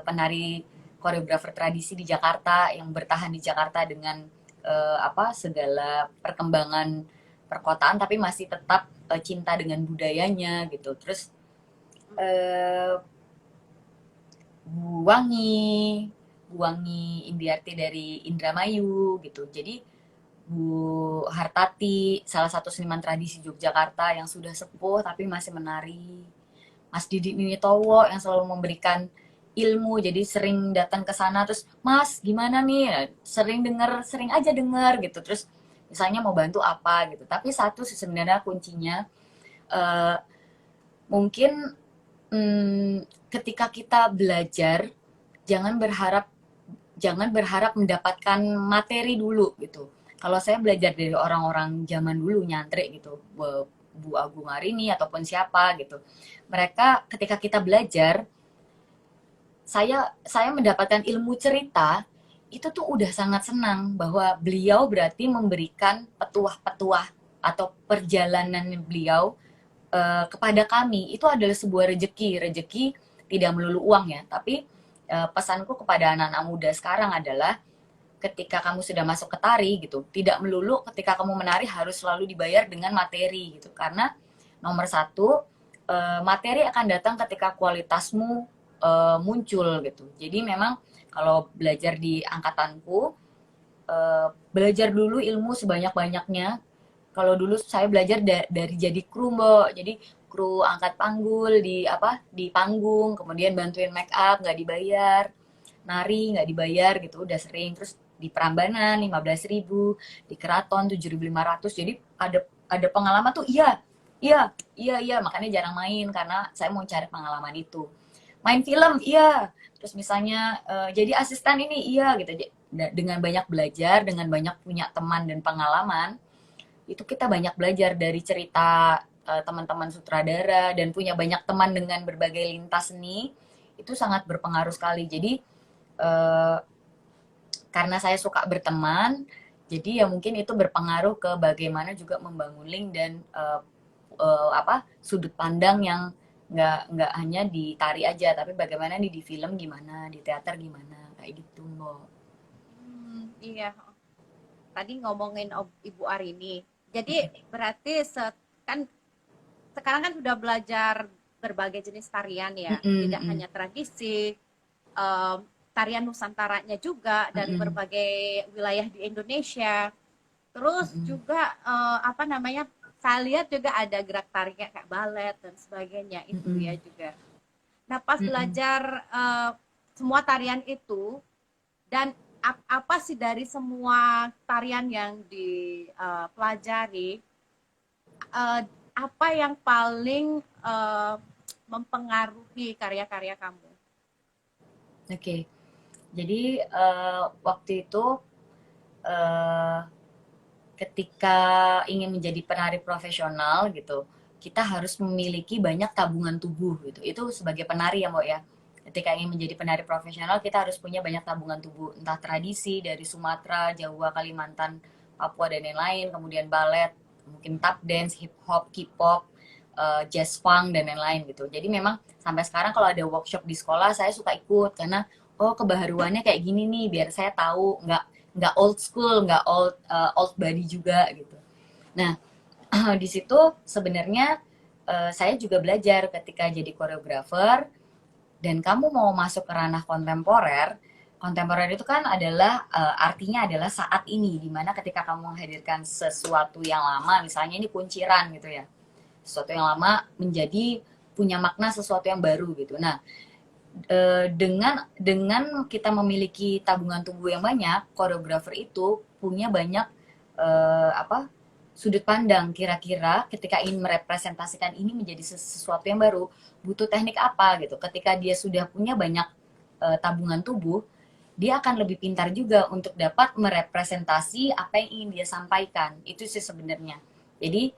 penari koreografer tradisi di Jakarta yang bertahan di Jakarta dengan apa segala perkembangan perkotaan tapi masih tetap cinta dengan budayanya gitu. Terus eh, Bu Wangi, Bu Wangi Indiarti dari Indramayu gitu. Jadi Bu Hartati, salah satu seniman tradisi Yogyakarta yang sudah sepuh tapi masih menari. Mas Didi Ninitowo yang selalu memberikan ilmu, jadi sering datang ke sana terus, Mas gimana nih? Sering denger, sering aja denger gitu. Terus misalnya mau bantu apa gitu. Tapi satu sih sebenarnya kuncinya eh, mungkin ketika kita belajar jangan berharap mendapatkan materi dulu gitu. Kalau saya belajar dari orang-orang zaman dulu nyantrik gitu, Bu Agung Arini ataupun siapa gitu. Mereka ketika kita belajar, saya mendapatkan ilmu cerita itu tuh udah sangat senang bahwa beliau berarti memberikan petuah-petuah atau perjalanan beliau kepada kami itu adalah sebuah rejeki tidak melulu uang ya tapi pesanku kepada anak-anak muda sekarang adalah ketika kamu sudah masuk ke tari gitu tidak melulu ketika kamu menari harus selalu dibayar dengan materi gitu karena nomor satu materi akan datang ketika kualitasmu muncul gitu jadi memang kalau belajar di angkatanku belajar dulu ilmu sebanyak-banyaknya kalau dulu saya belajar dari jadi kru mbak jadi kru angkat panggul di apa di panggung kemudian bantuin make up nggak dibayar nari nggak dibayar gitu udah sering terus di Prambanan 15.000 di Keraton 7.500 jadi ada pengalaman tuh iya iya iya makanya jarang main karena saya mau cari pengalaman itu main film iya terus misalnya jadi asisten ini iya gitu dengan banyak belajar dengan banyak punya teman dan pengalaman itu kita banyak belajar dari cerita teman-teman sutradara dan punya banyak teman dengan berbagai lintas seni itu sangat berpengaruh sekali jadi eh, karena saya suka berteman jadi ya mungkin itu berpengaruh ke bagaimana juga membangun link dan apa sudut pandang yang nggak hanya di tari aja tapi bagaimana nih di film gimana di teater gimana kayak gitu mbak. Iya, tadi ngomongin Ibu Arini. Jadi berarti kan sekarang kan sudah belajar berbagai jenis tarian ya, Mm-mm, tidak mm-mm, hanya tradisi, em, tarian Nusantaranya juga dari mm-mm, berbagai wilayah di Indonesia. Terus mm-mm, juga apa namanya? saya lihat juga ada gerak tariknya kayak balet dan sebagainya itu ya juga. Nah pas belajar semua tarian itu dan apa sih dari semua tarian yang dipelajari apa yang paling mempengaruhi karya-karya kamu? Oke, jadi waktu itu ketika ingin menjadi penari profesional gitu, kita harus memiliki banyak tabungan tubuh gitu. Itu sebagai penari ya Mbak ya. Ketika ingin menjadi penari profesional, kita harus punya banyak tabungan tubuh. Entah tradisi dari Sumatera, Jawa, Kalimantan, Papua, dan lain-lain. Kemudian balet, mungkin tap dance, hip hop, K-pop, jazz funk, dan lain-lain gitu. Jadi memang sampai sekarang kalau ada workshop di sekolah, saya suka ikut. Karena, oh kebaharuannya kayak gini nih, biar saya tahu. Nggak old school, nggak old body juga gitu. Nah, di situ sebenarnya saya juga belajar ketika jadi koreografer dan kamu mau masuk ke ranah kontemporer. Kontemporer itu kan adalah artinya adalah saat ini, dimana ketika kamu menghadirkan sesuatu yang lama, misalnya ini kunciran gitu ya, sesuatu yang lama menjadi punya makna sesuatu yang baru gitu. Nah, dengan kita memiliki tabungan tubuh yang banyak, koreografer itu punya banyak sudut pandang kira-kira ketika ingin merepresentasikan ini menjadi sesuatu yang baru butuh teknik apa gitu. Ketika dia sudah punya banyak tabungan tubuh, dia akan lebih pintar juga untuk dapat merepresentasi apa yang ingin dia sampaikan. Itu sih sebenarnya. Jadi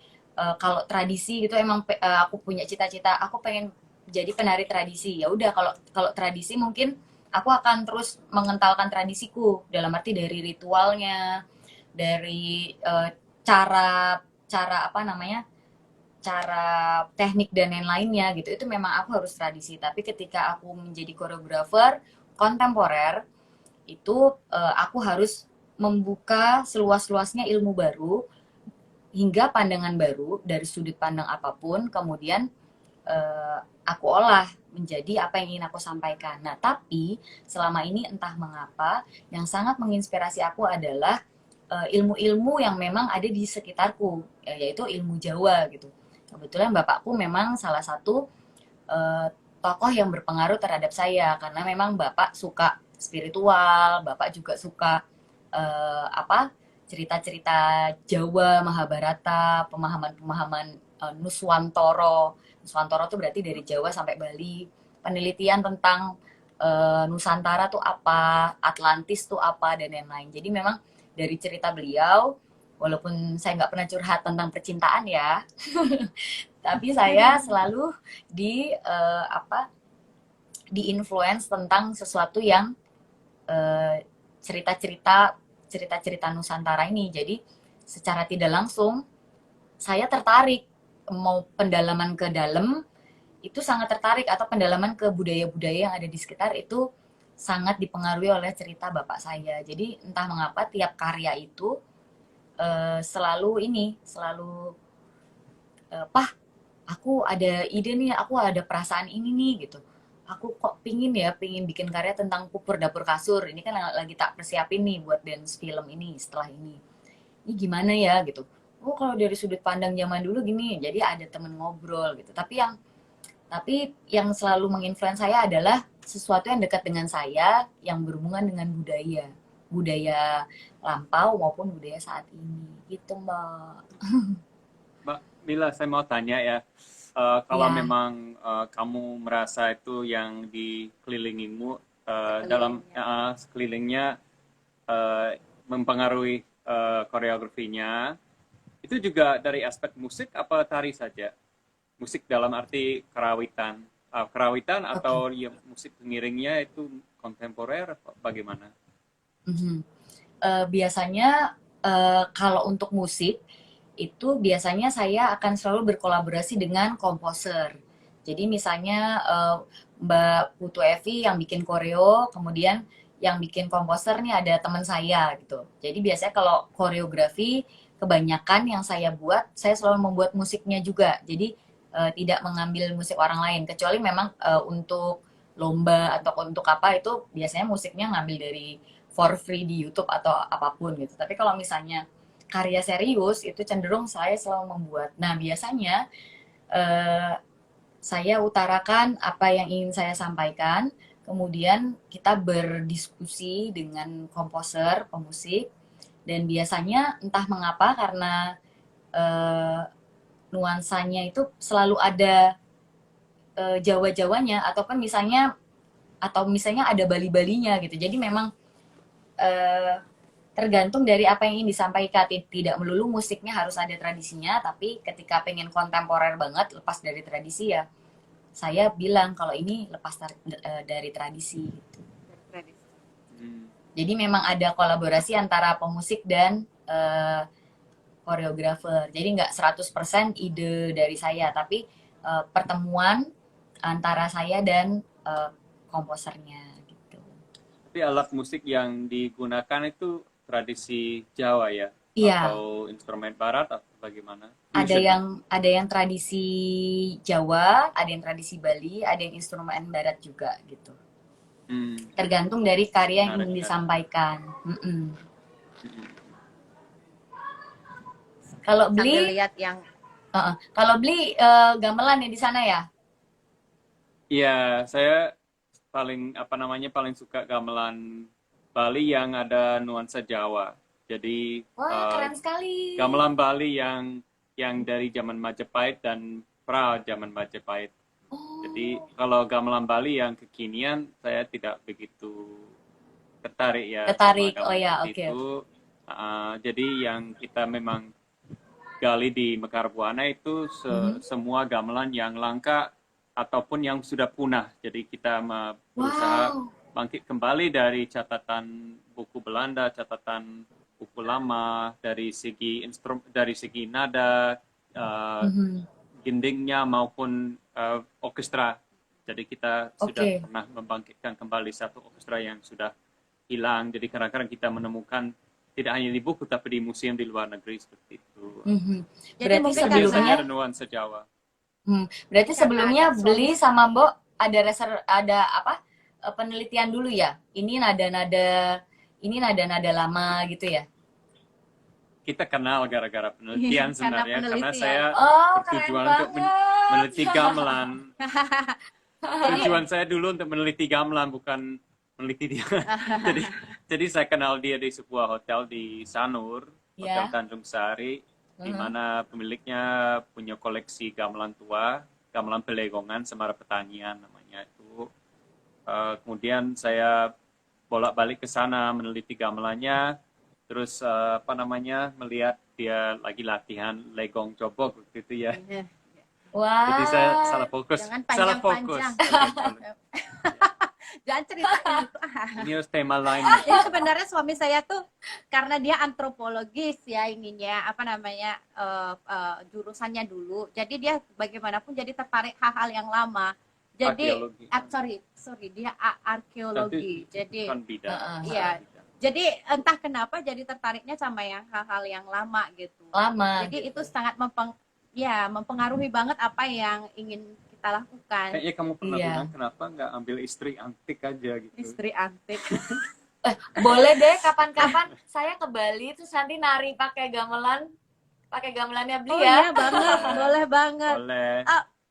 kalau tradisi gitu emang aku punya cita-cita, aku pengen jadi penari tradisi. Ya udah kalau tradisi mungkin aku akan terus mengentalkan tradisiku dalam arti dari ritualnya, dari cara apa namanya? Cara teknik dan lain-lainnya gitu. Itu memang aku harus tradisi. Tapi ketika aku menjadi koreografer kontemporer itu aku harus membuka seluas-luasnya ilmu baru hingga pandangan baru dari sudut pandang apapun, kemudian aku olah menjadi apa yang ingin aku sampaikan. Nah, tapi selama ini entah mengapa yang sangat menginspirasi aku adalah ilmu-ilmu yang memang ada di sekitarku, yaitu ilmu Jawa gitu. Kebetulan bapakku memang salah satu tokoh yang berpengaruh terhadap saya karena memang bapak suka spiritual, bapak juga suka cerita-cerita Jawa, Mahabharata, pemahaman-pemahaman Nuswantoro. Nuswantoro itu berarti dari Jawa sampai Bali. Penelitian tentang Nusantara tuh apa, Atlantis tuh apa, dan lain-lain. Jadi memang dari cerita beliau, walaupun saya nggak pernah curhat tentang percintaan ya, tapi saya selalu di influence tentang sesuatu yang cerita-cerita Nusantara ini. Jadi secara tidak langsung saya tertarik mau pendalaman ke dalam itu sangat tertarik atau pendalaman ke budaya-budaya yang ada di sekitar itu sangat dipengaruhi oleh cerita bapak saya. Jadi entah mengapa tiap karya itu selalu Pah, aku ada ide nih, aku ada perasaan ini nih gitu. Aku kok pingin bikin karya tentang Pupur Dapur Kasur. Ini kan lagi tak persiapin nih buat dance film ini setelah ini. Ini gimana ya gitu. Oh kalau dari sudut pandang zaman dulu gini, jadi ada temen ngobrol gitu. Tapi yang selalu menginfluence saya adalah sesuatu yang dekat dengan saya, yang berhubungan dengan budaya lampau maupun budaya saat ini. Gitu Mbak. Mbak Mila, saya mau tanya ya, kalau Ya. memang kamu merasa itu yang dikelilingimu dalam sekelilingnya mempengaruhi koreografinya, itu juga dari aspek musik apa tari saja? Musik dalam arti kerawitan, atau ya, musik pengiringnya itu kontemporer, bagaimana? Biasanya kalau untuk musik itu biasanya saya akan selalu berkolaborasi dengan komposer. Jadi misalnya Mbak Putu Evi yang bikin koreo, kemudian yang bikin komposer nih ada teman saya gitu. Jadi biasanya kalau koreografi kebanyakan yang saya buat, saya selalu membuat musiknya juga. Jadi tidak mengambil musik orang lain, kecuali memang untuk lomba atau untuk apa itu biasanya musiknya ngambil dari for free di YouTube atau apapun gitu. Tapi kalau misalnya karya serius itu cenderung saya selalu membuat. Nah, biasanya eh, saya utarakan apa yang ingin saya sampaikan, kemudian kita berdiskusi dengan komposer, pemusik, dan biasanya entah mengapa karena eh, nuansanya itu selalu ada Jawa-Jawanya atau misalnya ada Bali-Balinya gitu. Jadi memang eh, tergantung dari apa yang ingin disampaikan. Tidak melulu musiknya harus ada tradisinya, tapi ketika pengen kontemporer banget lepas dari tradisi ya saya bilang kalau ini lepas dari tradisi gitu. Jadi memang ada kolaborasi antara pemusik dan koreografer. Jadi nggak 100% ide dari saya, tapi pertemuan antara saya dan komposernya gitu. Tapi alat musik yang digunakan itu tradisi Jawa ya? Iya. Atau instrumen barat atau bagaimana? Ada yang tradisi Jawa, ada yang tradisi Bali, ada yang instrumen barat juga gitu. Tergantung dari karya yang ingin disampaikan. Kalau Bli lihat yang kalau Bli gamelan ya di sana ya? Iya, saya paling suka gamelan Bali yang ada nuansa Jawa. Jadi keren sekali. gamelan Bali yang dari zaman Majapahit dan pra zaman Majapahit. Jadi kalau gamelan Bali yang kekinian saya tidak begitu tertarik ya. Tertarik, oh ya, oke. Jadi yang kita memang gali di Mekar Buana itu semua gamelan yang langka ataupun yang sudah punah. Jadi kita berusaha bangkit kembali dari catatan buku Belanda, catatan buku lama dari segi nada, gendingnya maupun orkestra. Jadi kita sudah pernah membangkitkan kembali satu orkestra yang sudah hilang. Jadi kadang-kadang kita menemukan tidak hanya di buku tapi di museum di luar negeri seperti itu. Jadi mungkin biasanya ada nuansa Jawa. Berarti sebelumnya Beli sama Mbok ada penelitian dulu ya. Ini nada-nada lama gitu ya. Kita kenal gara-gara penelitian sebenarnya karena saya bertujuan untuk meneliti gamelan. Tujuan saya dulu untuk meneliti gamelan bukan meneliti dia. jadi saya kenal dia di sebuah hotel di Sanur, Hotel Tanjung Sari, di mana pemiliknya punya koleksi gamelan tua, gamelan Belegongan, Semara Pertanian namanya itu. Kemudian saya bolak-balik ke sana meneliti gamelannya, terus melihat dia lagi latihan legong cobok gitu ya. Wow. Jadi saya salah fokus. Jangan cerita itu. Ini harus tema lain. Jadi sebenarnya suami saya tuh karena dia antropologis ya ininya jurusannya dulu. Jadi dia bagaimanapun jadi tertarik hal-hal yang lama. Jadi sorry dia arkeologi. Jadi iya. Jadi entah kenapa jadi tertariknya sama yang hal-hal yang lama gitu. Jadi itu sangat mempengaruhi banget apa yang ingin kita lakukan. Kayaknya kamu pernah bilang kenapa nggak ambil istri antik aja gitu. Istri antik. Boleh deh kapan-kapan saya ke Bali terus nanti nari pakai gamelannya Beli ya. Iya banget, boleh banget. Boleh.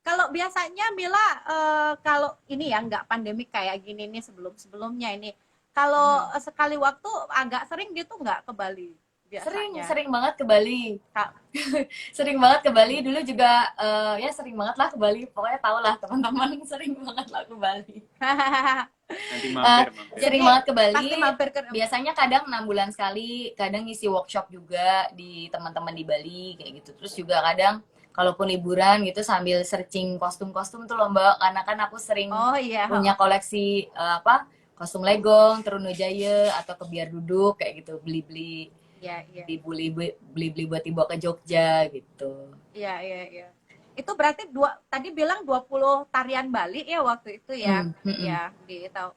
Kalau biasanya Mila kalau ini ya nggak pandemik kayak gini nih sebelumnya ini. Kalau sekali waktu agak sering gitu nggak ke Bali? Biasanya. Sering banget ke Bali. Sering banget ke Bali dulu juga sering banget lah ke Bali. Pokoknya tau lah teman-teman sering banget lah ke Bali. Nanti mampir. Sering banget ke Bali. Pasti mampir biasanya kadang 6 bulan sekali, kadang ngisi workshop juga di teman-teman di Bali kayak gitu. Terus juga kadang kalaupun liburan gitu sambil searching kostum-kostum tuh loh Mbak, karena kan aku sering punya koleksi kostum legong, Trunajaya atau Kebiar Duduk kayak gitu, beli-beli. Beli-beli buat dibawa ke Jogja gitu. Iya. Itu berarti tadi bilang 20 tarian Bali ya waktu itu ya. Ya, tahu.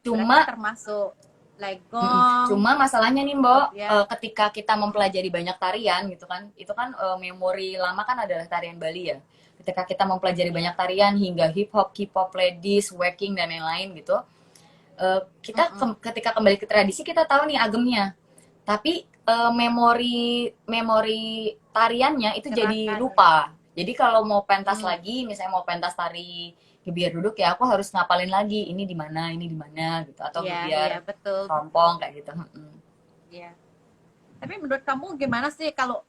Cuma termasuk legong. Cuma masalahnya nih Mbok, ketika kita mempelajari banyak tarian gitu kan, itu kan memori lama kan adalah tarian Bali ya. Ketika kita mempelajari banyak tarian hingga hip hop, K-pop, ladies, waacking dan lain-lain gitu, kita ketika kembali ke tradisi kita tahu nih agemnya. Tapi memori tariannya itu jadi Gerakan. lupa. Jadi kalau mau pentas Hmm. lagi, misalnya mau pentas tari gebiar duduk ya aku harus ngapalin lagi ini di mana gitu atau Iya, iya, gebiar betul, betul. kerompong kayak gitu. Iya. Tapi menurut kamu gimana sih kalau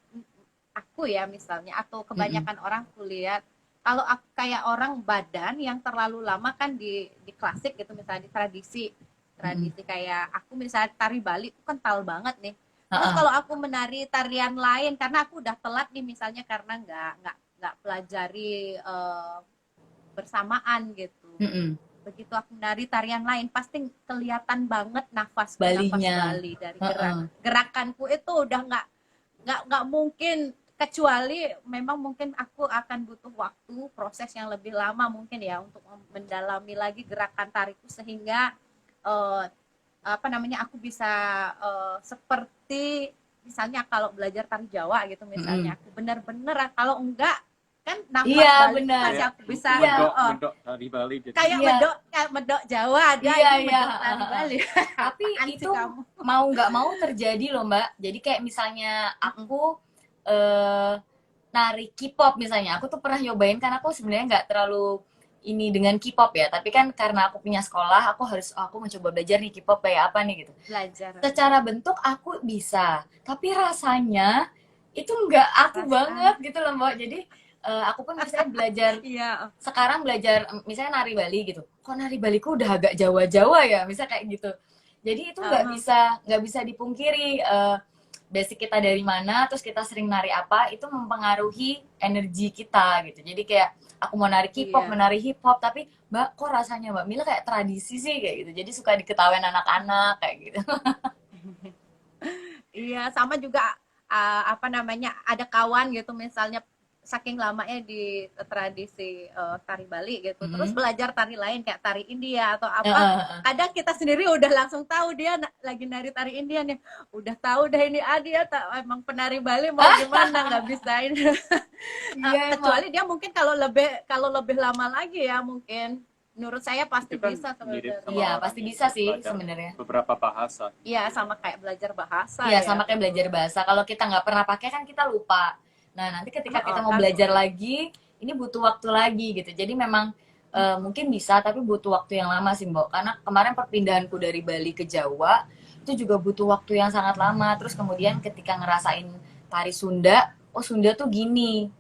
aku ya misalnya atau Mm-mm. kebanyakan orang kulihat kalau aku kayak orang badan yang terlalu lama kan di klasik gitu misalnya di tradisi Mm-mm. tradisi kayak aku misalnya tari Bali itu kental banget nih. Terus Ha-ha. kalau aku menari tarian lain karena aku udah telat nih misalnya karena nggak pelajari bersamaan gitu. Mm-mm. Begitu aku menari tarian lain pasti kelihatan banget nafasku nafas Balinya. Bali dari Heeh. gerakanku itu udah nggak mungkin kecuali memang mungkin aku akan butuh waktu proses yang lebih lama mungkin ya untuk mendalami lagi gerakan tariku sehingga uh, apa namanya aku bisa seperti misalnya kalau belajar tari Jawa gitu Mm-mm. misalnya aku benar-benar kalau enggak kan nafas Iya Bali itu benar. masih Kayak aku bisa Iya, medok dari Bali kayak jadinya. iya, medok Jawa ada iya, ini iya. medok tari Heeh. Bali Tapi apaan sih itu kamu. mau nggak mau terjadi loh Mbak. Jadi kayak misalnya Mm-mm. aku eh, nari K-pop misalnya, aku tuh pernah nyobain kan aku sebenarnya nggak terlalu ini dengan K-pop ya. Tapi kan karena aku punya sekolah, aku harus aku mencoba belajar nih K-pop kayak apa nih gitu. Belajar Secara bentuk aku bisa, tapi rasanya itu nggak aku perasaan banget gitu loh Mbak. Jadi aku pun misalnya belajar iya. sekarang belajar misalnya nari Bali gitu kok nari Baliku udah agak Jawa-Jawa ya misalnya kayak gitu jadi itu Uh-huh. nggak bisa dipungkiri basic kita dari mana terus kita sering nari apa itu mempengaruhi energi kita gitu jadi kayak aku mau nari K-pop mau Iya. nari hip hop tapi Mbak kok rasanya Mbak Mila kayak tradisi sih kayak gitu jadi suka diketawain anak-anak kayak gitu. Iya, sama juga apa namanya ada kawan gitu misalnya saking lamanya di tradisi tari Bali gitu, terus Mm-mm. belajar tari lain kayak tari India atau apa, Heeh. kadang kita sendiri udah langsung tahu dia lagi nari tari India nih, udah tahu dah ini dia emang penari Bali mau gimana nggak bisa ini. Iya emang. Kecuali dia mungkin kalau lebih lama lagi ya mungkin, menurut saya Itu pasti kan bisa mirip sebenarnya. sama Iya orang pasti yang bisa sih belajar sebenarnya. beberapa bahasa. Iya, sama kayak belajar bahasa Iya, ya, sama kayak belajar betul. bahasa. Kalau kita nggak pernah pakai kan kita lupa. Nah, nanti ketika kita mau Kan belajar lagi, ini butuh waktu lagi gitu. Jadi memang mungkin bisa, tapi butuh waktu yang lama sih, Mbak. Karena kemarin perpindahanku dari Bali ke Jawa, itu juga butuh waktu yang sangat lama. Terus kemudian ketika ngerasain tari Sunda, oh Sunda tuh gini,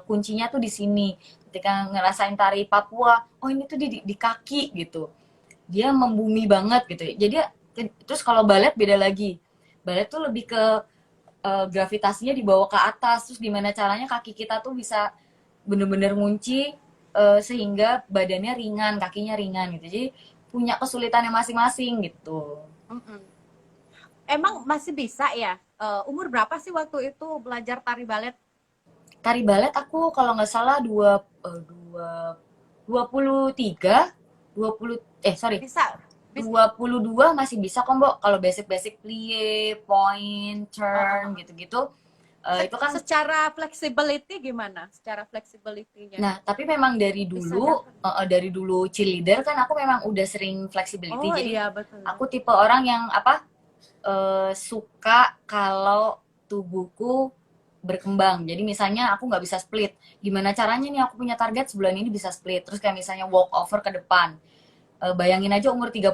kuncinya tuh di sini. Ketika ngerasain tari Papua, oh ini tuh di kaki gitu. Dia membumi banget gitu. Jadi terus kalau balet beda lagi. Balet tuh lebih ke gravitasinya dibawa ke atas terus gimana caranya kaki kita tuh bisa bener-bener ngunci sehingga badannya ringan kakinya ringan gitu jadi punya kesulitannya masing-masing gitu. mm-mm. Emang masih bisa ya? Umur berapa sih waktu itu belajar tari balet? Tari balet aku kalau nggak salah dua 23 20 sorry Bisa, bis, 22 masih bisa kok Mbok kalau basic-basic plie, point, turn uh, gitu-gitu. Itu kan. secara flexibility gimana? Secara flexibility-nya? Nah, tapi memang Bisa dapat? dari dulu cheerleader kan aku memang udah sering flexibility. Oh Jadi iya, betul. aku tipe orang yang apa suka kalau tubuhku berkembang. Jadi misalnya aku nggak bisa split. Gimana caranya nih aku punya target sebulan ini bisa split. Terus kayak misalnya walk over ke depan. Bayangin aja umur 31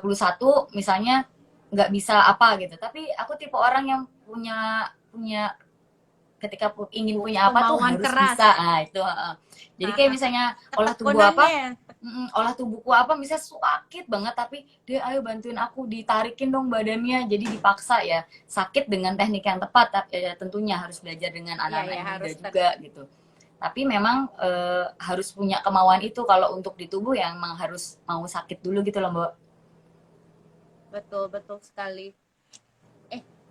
misalnya nggak bisa apa gitu. Tapi aku tipe orang yang punya punya ketika ingin punya apa tuh Kemauan harus keras. bisa itu jadi kayak misalnya olah tubuh apa Ketekunannya. olah tubuhku apa misalnya sakit banget tapi dia ayo bantuin aku ditarikin dong badannya jadi dipaksa ya sakit dengan teknik yang tepat ya, tentunya harus belajar dengan Iya, anak-anak ya yang muda harus juga gitu tapi memang harus punya kemauan itu kalau untuk di tubuh yang memang harus mau sakit dulu gitu loh Mbak. betul betul sekali.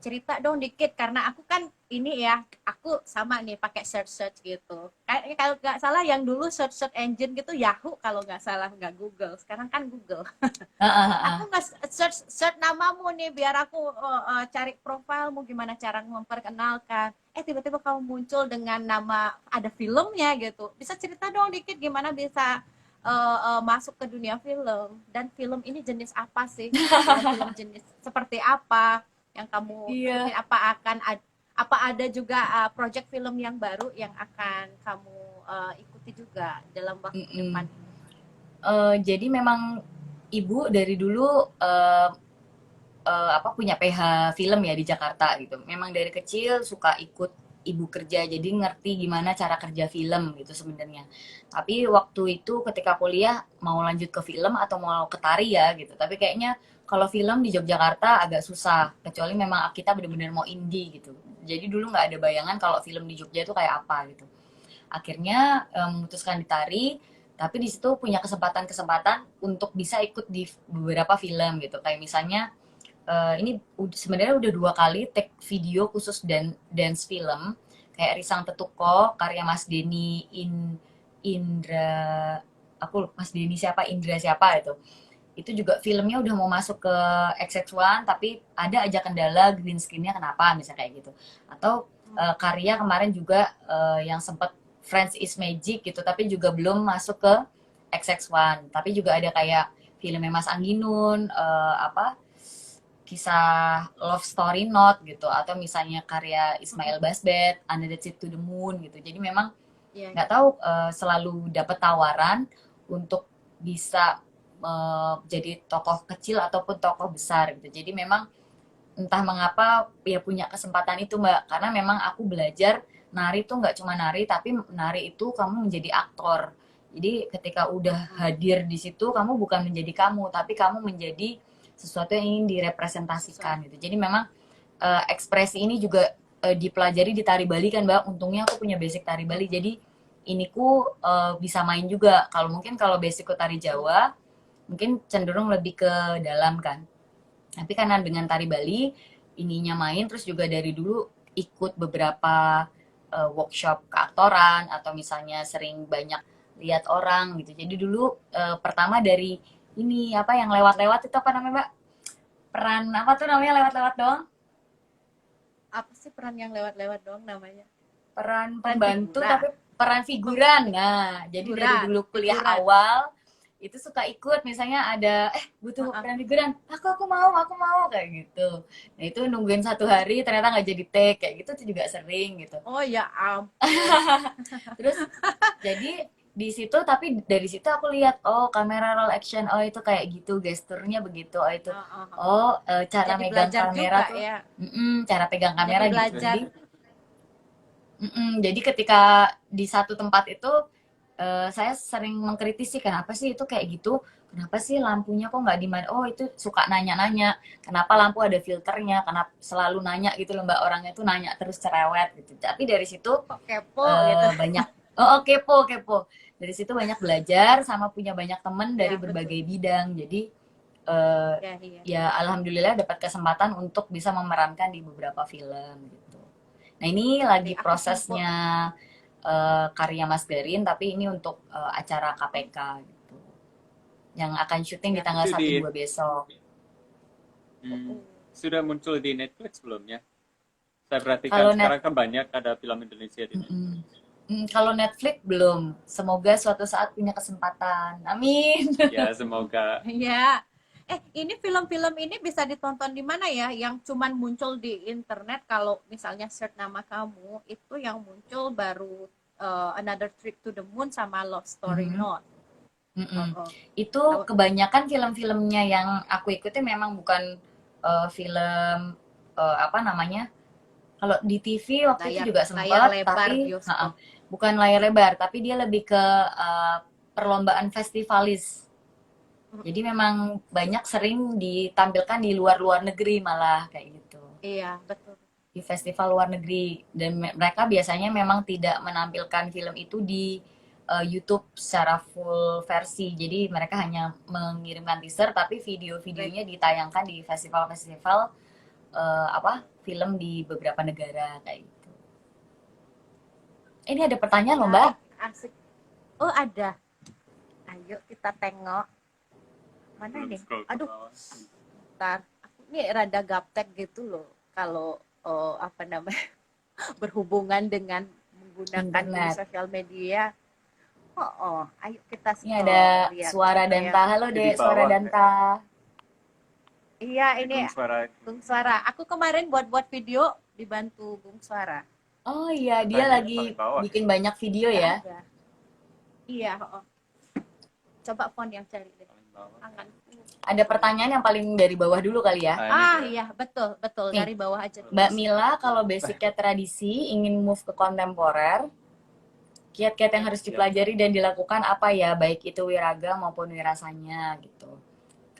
Cerita dong dikit karena aku kan ini ya aku sama nih pakai search gitu kayak kalau nggak salah yang dulu search engine gitu Yahoo kalau nggak salah nggak Google sekarang kan Google. Aku nggak search search namamu nih biar aku cari profilmu gimana cara memperkenalkan tiba-tiba kamu muncul dengan nama ada filmnya gitu bisa cerita dong dikit gimana bisa masuk ke dunia film dan film ini jenis apa sih film jenis seperti apa yang kamu Iya. ikutin? Apa ada juga project film yang baru yang akan kamu ikuti juga dalam waktu Mm-mm. depan? Jadi memang ibu dari dulu punya PH film ya di Jakarta gitu. Memang dari kecil suka ikut ibu kerja, jadi ngerti gimana cara kerja film gitu sebenarnya. Tapi waktu itu ketika kuliah mau lanjut ke film atau mau ke tari ya gitu. Tapi kayaknya kalau film di Yogyakarta agak susah, kecuali memang kita benar-benar mau indie gitu. Jadi dulu nggak ada bayangan kalau film di Jogja itu kayak apa gitu. Akhirnya memutuskan di tari, tapi di situ punya kesempatan-kesempatan untuk bisa ikut di beberapa film gitu. Kayak misalnya ini sebenarnya udah 2 kali take video khusus dan dance film kayak Risang Tetuko karya Mas Denny Indra, aku Mas Denny siapa, Indra siapa itu juga filmnya udah mau masuk ke XX1 tapi ada aja kendala green screen-nya kenapa misalnya kayak gitu, atau karya kemarin juga yang sempat Friends is Magic gitu tapi juga belum masuk ke XX1, tapi juga ada kayak filmnya Mas Angginun, kisah love story note gitu, atau misalnya karya Ismail Basbet Under the Sea to the Moon gitu. Jadi memang Iya, nggak tahu selalu dapat tawaran untuk bisa jadi tokoh kecil ataupun tokoh besar gitu. Jadi memang entah mengapa ya punya kesempatan itu Mbak, karena memang aku belajar nari tuh nggak cuma nari, tapi nari itu kamu menjadi aktor. Jadi ketika udah hadir di situ kamu bukan menjadi kamu, tapi kamu menjadi sesuatu yang ingin direpresentasikan gitu. Jadi memang ekspresi ini juga dipelajari di tari Bali kan Mbak. Untungnya aku punya basic tari Bali, jadi iniku bisa main juga. Kalau mungkin kalau basicku tari Jawa mungkin cenderung lebih ke dalam kan. Tapi karena dengan tari Bali ininya main, terus juga dari dulu ikut beberapa workshop keaktoran atau misalnya sering banyak lihat orang gitu. Jadi dulu pertama dari ini apa yang lewat-lewat itu apa namanya Mbak? Peran apa tuh namanya lewat-lewat doang? apa sih peran yang lewat-lewat dong namanya? Peran Peran pembantu figuran. tapi peran figuran. Nah, jadi dari Figuran, dulu kuliah figuran. awal itu suka ikut, misalnya ada butuh Heeh. peran figuran, aku mau kayak gitu. Nah itu nungguin 1 hari ternyata nggak jadi take kayak gitu tuh juga sering gitu. Oh ya ampun. Terus jadi di situ, tapi dari situ aku lihat oh kamera roll action, oh itu kayak gitu gesturnya begitu, oh itu Heeh, heeh. oh cara Jadi megang belajar kamera juga tuh, ya. cara pegang Jadi kamera gitu. belajar. Jadi jadi ketika di satu tempat itu saya sering mengkritisi kenapa sih itu kayak gitu, kenapa sih lampunya kok nggak dimana, oh itu suka nanya-nanya kenapa lampu ada filternya, kenapa selalu nanya gitu loh Mbak, orangnya tuh nanya terus cerewet gitu. Tapi dari situ Kok kepo gitu. banyak kepo kepo, dari situ banyak belajar sama punya banyak temen dari Ya betul. berbagai bidang. Jadi eh, Ya iya. ya alhamdulillah dapat kesempatan untuk bisa memerankan di beberapa film gitu. Nah ini Oke, lagi aku simpul. prosesnya karya Mas Garin, tapi ini untuk acara Oh, KPK gitu, yang akan syuting di ya. tanggal Itu di 1-2 besok. Oh, hmm, oh. sudah muncul di Netflix belumnya? Saya perhatikan Kalau net sekarang kan banyak ada film Indonesia di mm-mm. Netflix. Kalau Netflix belum. Semoga suatu saat punya kesempatan. Amin. Ya, semoga. Ya. Ini film-film ini bisa ditonton di mana ya? Yang cuman muncul di internet kalau misalnya search nama kamu, itu yang muncul baru Another Trip to the Moon sama Love Story Mhm. Note. Oh, Mm-mm. oh. Itu Tahu. kebanyakan film-filmnya yang aku ikuti memang bukan film apa namanya? Kalau di TV waktu itu layar juga layar sempat, lebar tapi bioskop. bukan layar lebar, tapi dia lebih ke perlombaan festivalis. Jadi memang banyak sering ditampilkan di luar-luar negeri malah kayak gitu. Iya, betul. Di festival luar negeri, dan mereka biasanya memang tidak menampilkan film itu di YouTube secara full versi. Jadi mereka hanya mengirimkan teaser, tapi video-videonya ditayangkan di festival-festival film di beberapa negara kayak gitu. Ini ada pertanyaan loh Mbak. Menarik, asik. Oh, ada. Ayo kita tengok. Mana Belum nih? scroll ke Aduh, bawah. ntar. Aku ini rada gaptek gitu loh. Kalau apa namanya berhubungan dengan menggunakan ini Internet. sosial media. Ayo kita Ini ada lihat suara apa yang Danta. Halo Itu di Dek, suara bawah. Danta. Iya, ini Bung Suara. Bung Suara. Aku kemarin buat video dibantu Bung Suara. Oh iya, dia Katanya lagi paling bawah. bikin banyak video Nggak ya. ada. Iya, oh. Coba font yang cari deh. Paling bawah. Tanganku. Ada pertanyaan yang paling dari bawah dulu kali ya. Ah, ini dia. Iya, betul. Nih, Dari bawah aja. Mbak Mila, kalau basicnya tradisi, ingin move ke kontemporer, kiat-kiat yang harus dipelajari dan dilakukan apa ya, baik itu wiraga maupun wirasanya gitu.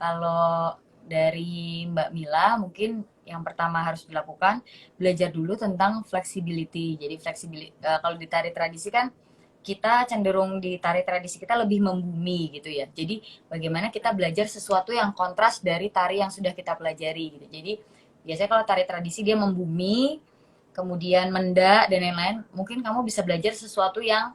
Kalau dari Mbak Mila, mungkin yang pertama harus dilakukan, belajar dulu tentang flexibility. Jadi kalau di tari tradisi kan, kita cenderung di tari tradisi kita lebih membumi gitu ya. Jadi bagaimana kita belajar sesuatu yang kontras dari tari yang sudah kita pelajari gitu. Jadi biasanya kalau tari tradisi dia membumi, kemudian mendak dan lain-lain, mungkin kamu bisa belajar sesuatu yang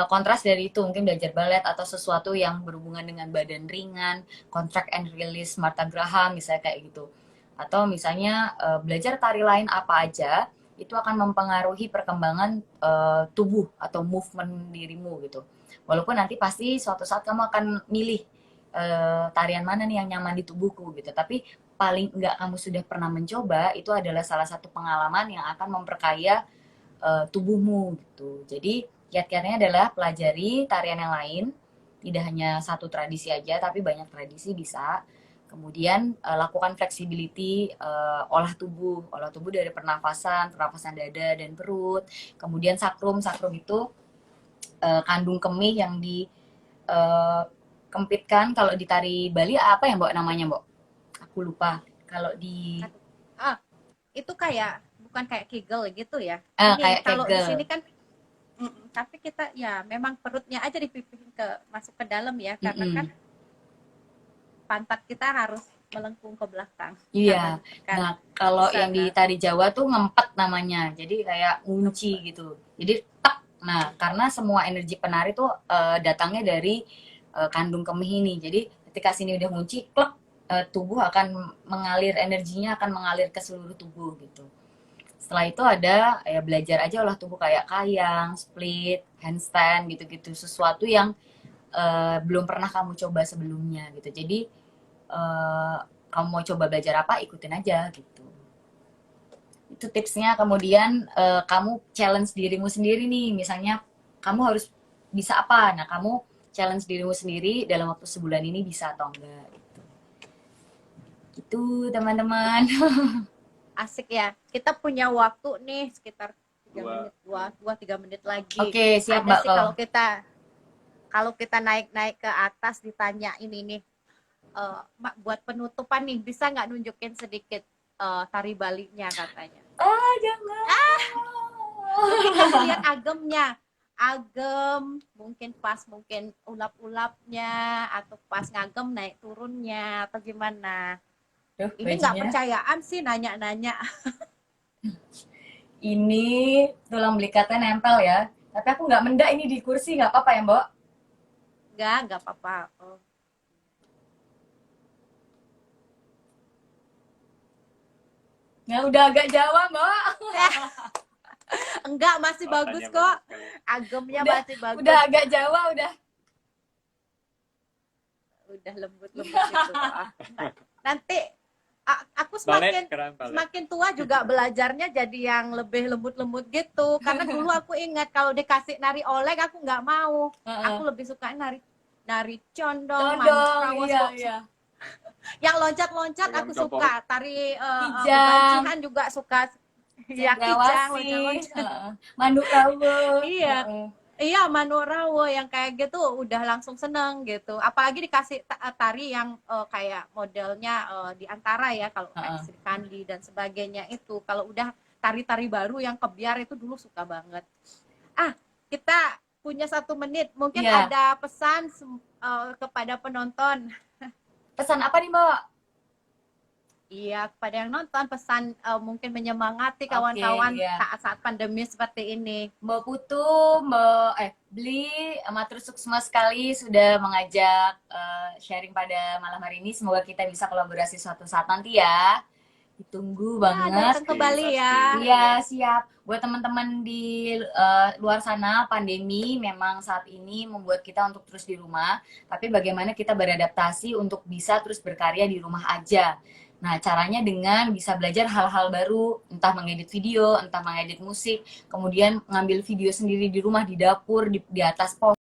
kontras dari itu, mungkin belajar balet atau sesuatu yang berhubungan dengan badan ringan, contract and release Martha Graham misalnya kayak gitu. Atau misalnya belajar tari lain apa aja, itu akan mempengaruhi perkembangan tubuh atau movement dirimu gitu. Walaupun nanti pasti suatu saat kamu akan milih tarian mana nih yang nyaman di tubuhku gitu. Tapi paling enggak kamu sudah pernah mencoba, itu adalah salah satu pengalaman yang akan memperkaya tubuhmu gitu. Jadi kiat-kiatnya adalah pelajari tarian yang lain, tidak hanya satu tradisi aja, tapi banyak tradisi bisa. Kemudian lakukan flexibility, olah tubuh dari pernafasan dada dan perut. Kemudian sakrum itu kandung kemih yang dikempitkan. Kalau di tari Bali apa yang Mbak namanya, Mbak? Aku lupa. Kalau di Itu bukan kayak kegel gitu ya. kayak Kalau di kegel. sini kan tapi kita ya memang perutnya aja dipipihin masuk ke dalam ya, karena kan pantat kita harus melengkung ke belakang. Iya. Nah, kalau Sana. yang di tari Jawa tuh ngempet namanya. Jadi kayak ngunci gitu. Jadi tak. Nah, karena semua energi penari tuh datangnya dari kandung kemih ini. Jadi ketika sini udah ngunci, klek, tubuh akan mengalir, energinya akan mengalir ke seluruh tubuh gitu. Setelah itu ada ya belajar aja olah tubuh kayak kayang, split, handstand gitu-gitu. Sesuatu yang belum pernah kamu coba sebelumnya gitu. Jadi kamu mau coba belajar apa, ikutin aja gitu. Itu tipsnya. Kemudian kamu challenge dirimu sendiri nih. Misalnya kamu harus bisa apa. Nah, kamu challenge dirimu sendiri dalam waktu sebulan ini bisa atau enggak gitu. Gitu teman-teman. Asik ya. Kita punya waktu nih sekitar 3 menit lagi. Oke, siap Ada Mbak. sih kalau kita naik ke atas ditanya ini nih, Mak, buat penutupan nih bisa nggak nunjukin sedikit tari Balinya katanya? Jangan. Mungkin kasih lihat agem, mungkin pas ulap-ulapnya atau pas ngagem naik turunnya atau gimana? Ini nggak percayaan sih nanya-nanya. Ini tulang belikatnya nempel ya. Tapi aku nggak mendak ini di kursi, nggak apa-apa ya, Mbak? Nggak apa-apa. Nah, udah agak Jawa, Mbak. Enggak, masih bagus kok. Agemnya masih bagus. Udah agak Jawa, udah lembut-lembut gitu. Nanti aku semakin tua juga belajarnya jadi yang lebih lembut-lembut gitu. Karena dulu aku ingat kalau dikasih nari oleng aku nggak mau. Aku lebih suka nari condong, iya. Yang loncat-loncat aku suka. Tari kijang juga suka. Ya, kijang, loncat-loncat. Manuk rawo. Iya, Manuk Rawo yang kayak gitu udah langsung seneng gitu. Apalagi dikasih tari yang kayak modelnya di antara ya, kalau kayak Sri Kandi dan sebagainya itu. Kalau udah tari-tari baru yang kebiar itu dulu suka banget. Kita punya 1 menit. Mungkin ada pesan kepada penonton. Pesan apa nih, Mbak? Iya, kepada yang nonton pesan mungkin menyemangati kawan-kawan saat pandemi seperti ini. Mbak Putu, Mbak Bli, matur sukses sekali sudah mengajak sharing pada malam hari ini. Semoga kita bisa kolaborasi suatu saat nanti ya. Ditunggu banget. Datang ke Bali ya. Iya, siap. Buat teman-teman di luar sana, pandemi memang saat ini membuat kita untuk terus di rumah. Tapi bagaimana kita beradaptasi untuk bisa terus berkarya di rumah aja. Nah, caranya dengan bisa belajar hal-hal baru, entah mengedit video, entah mengedit musik, kemudian ngambil video sendiri di rumah, di dapur, di atas pos.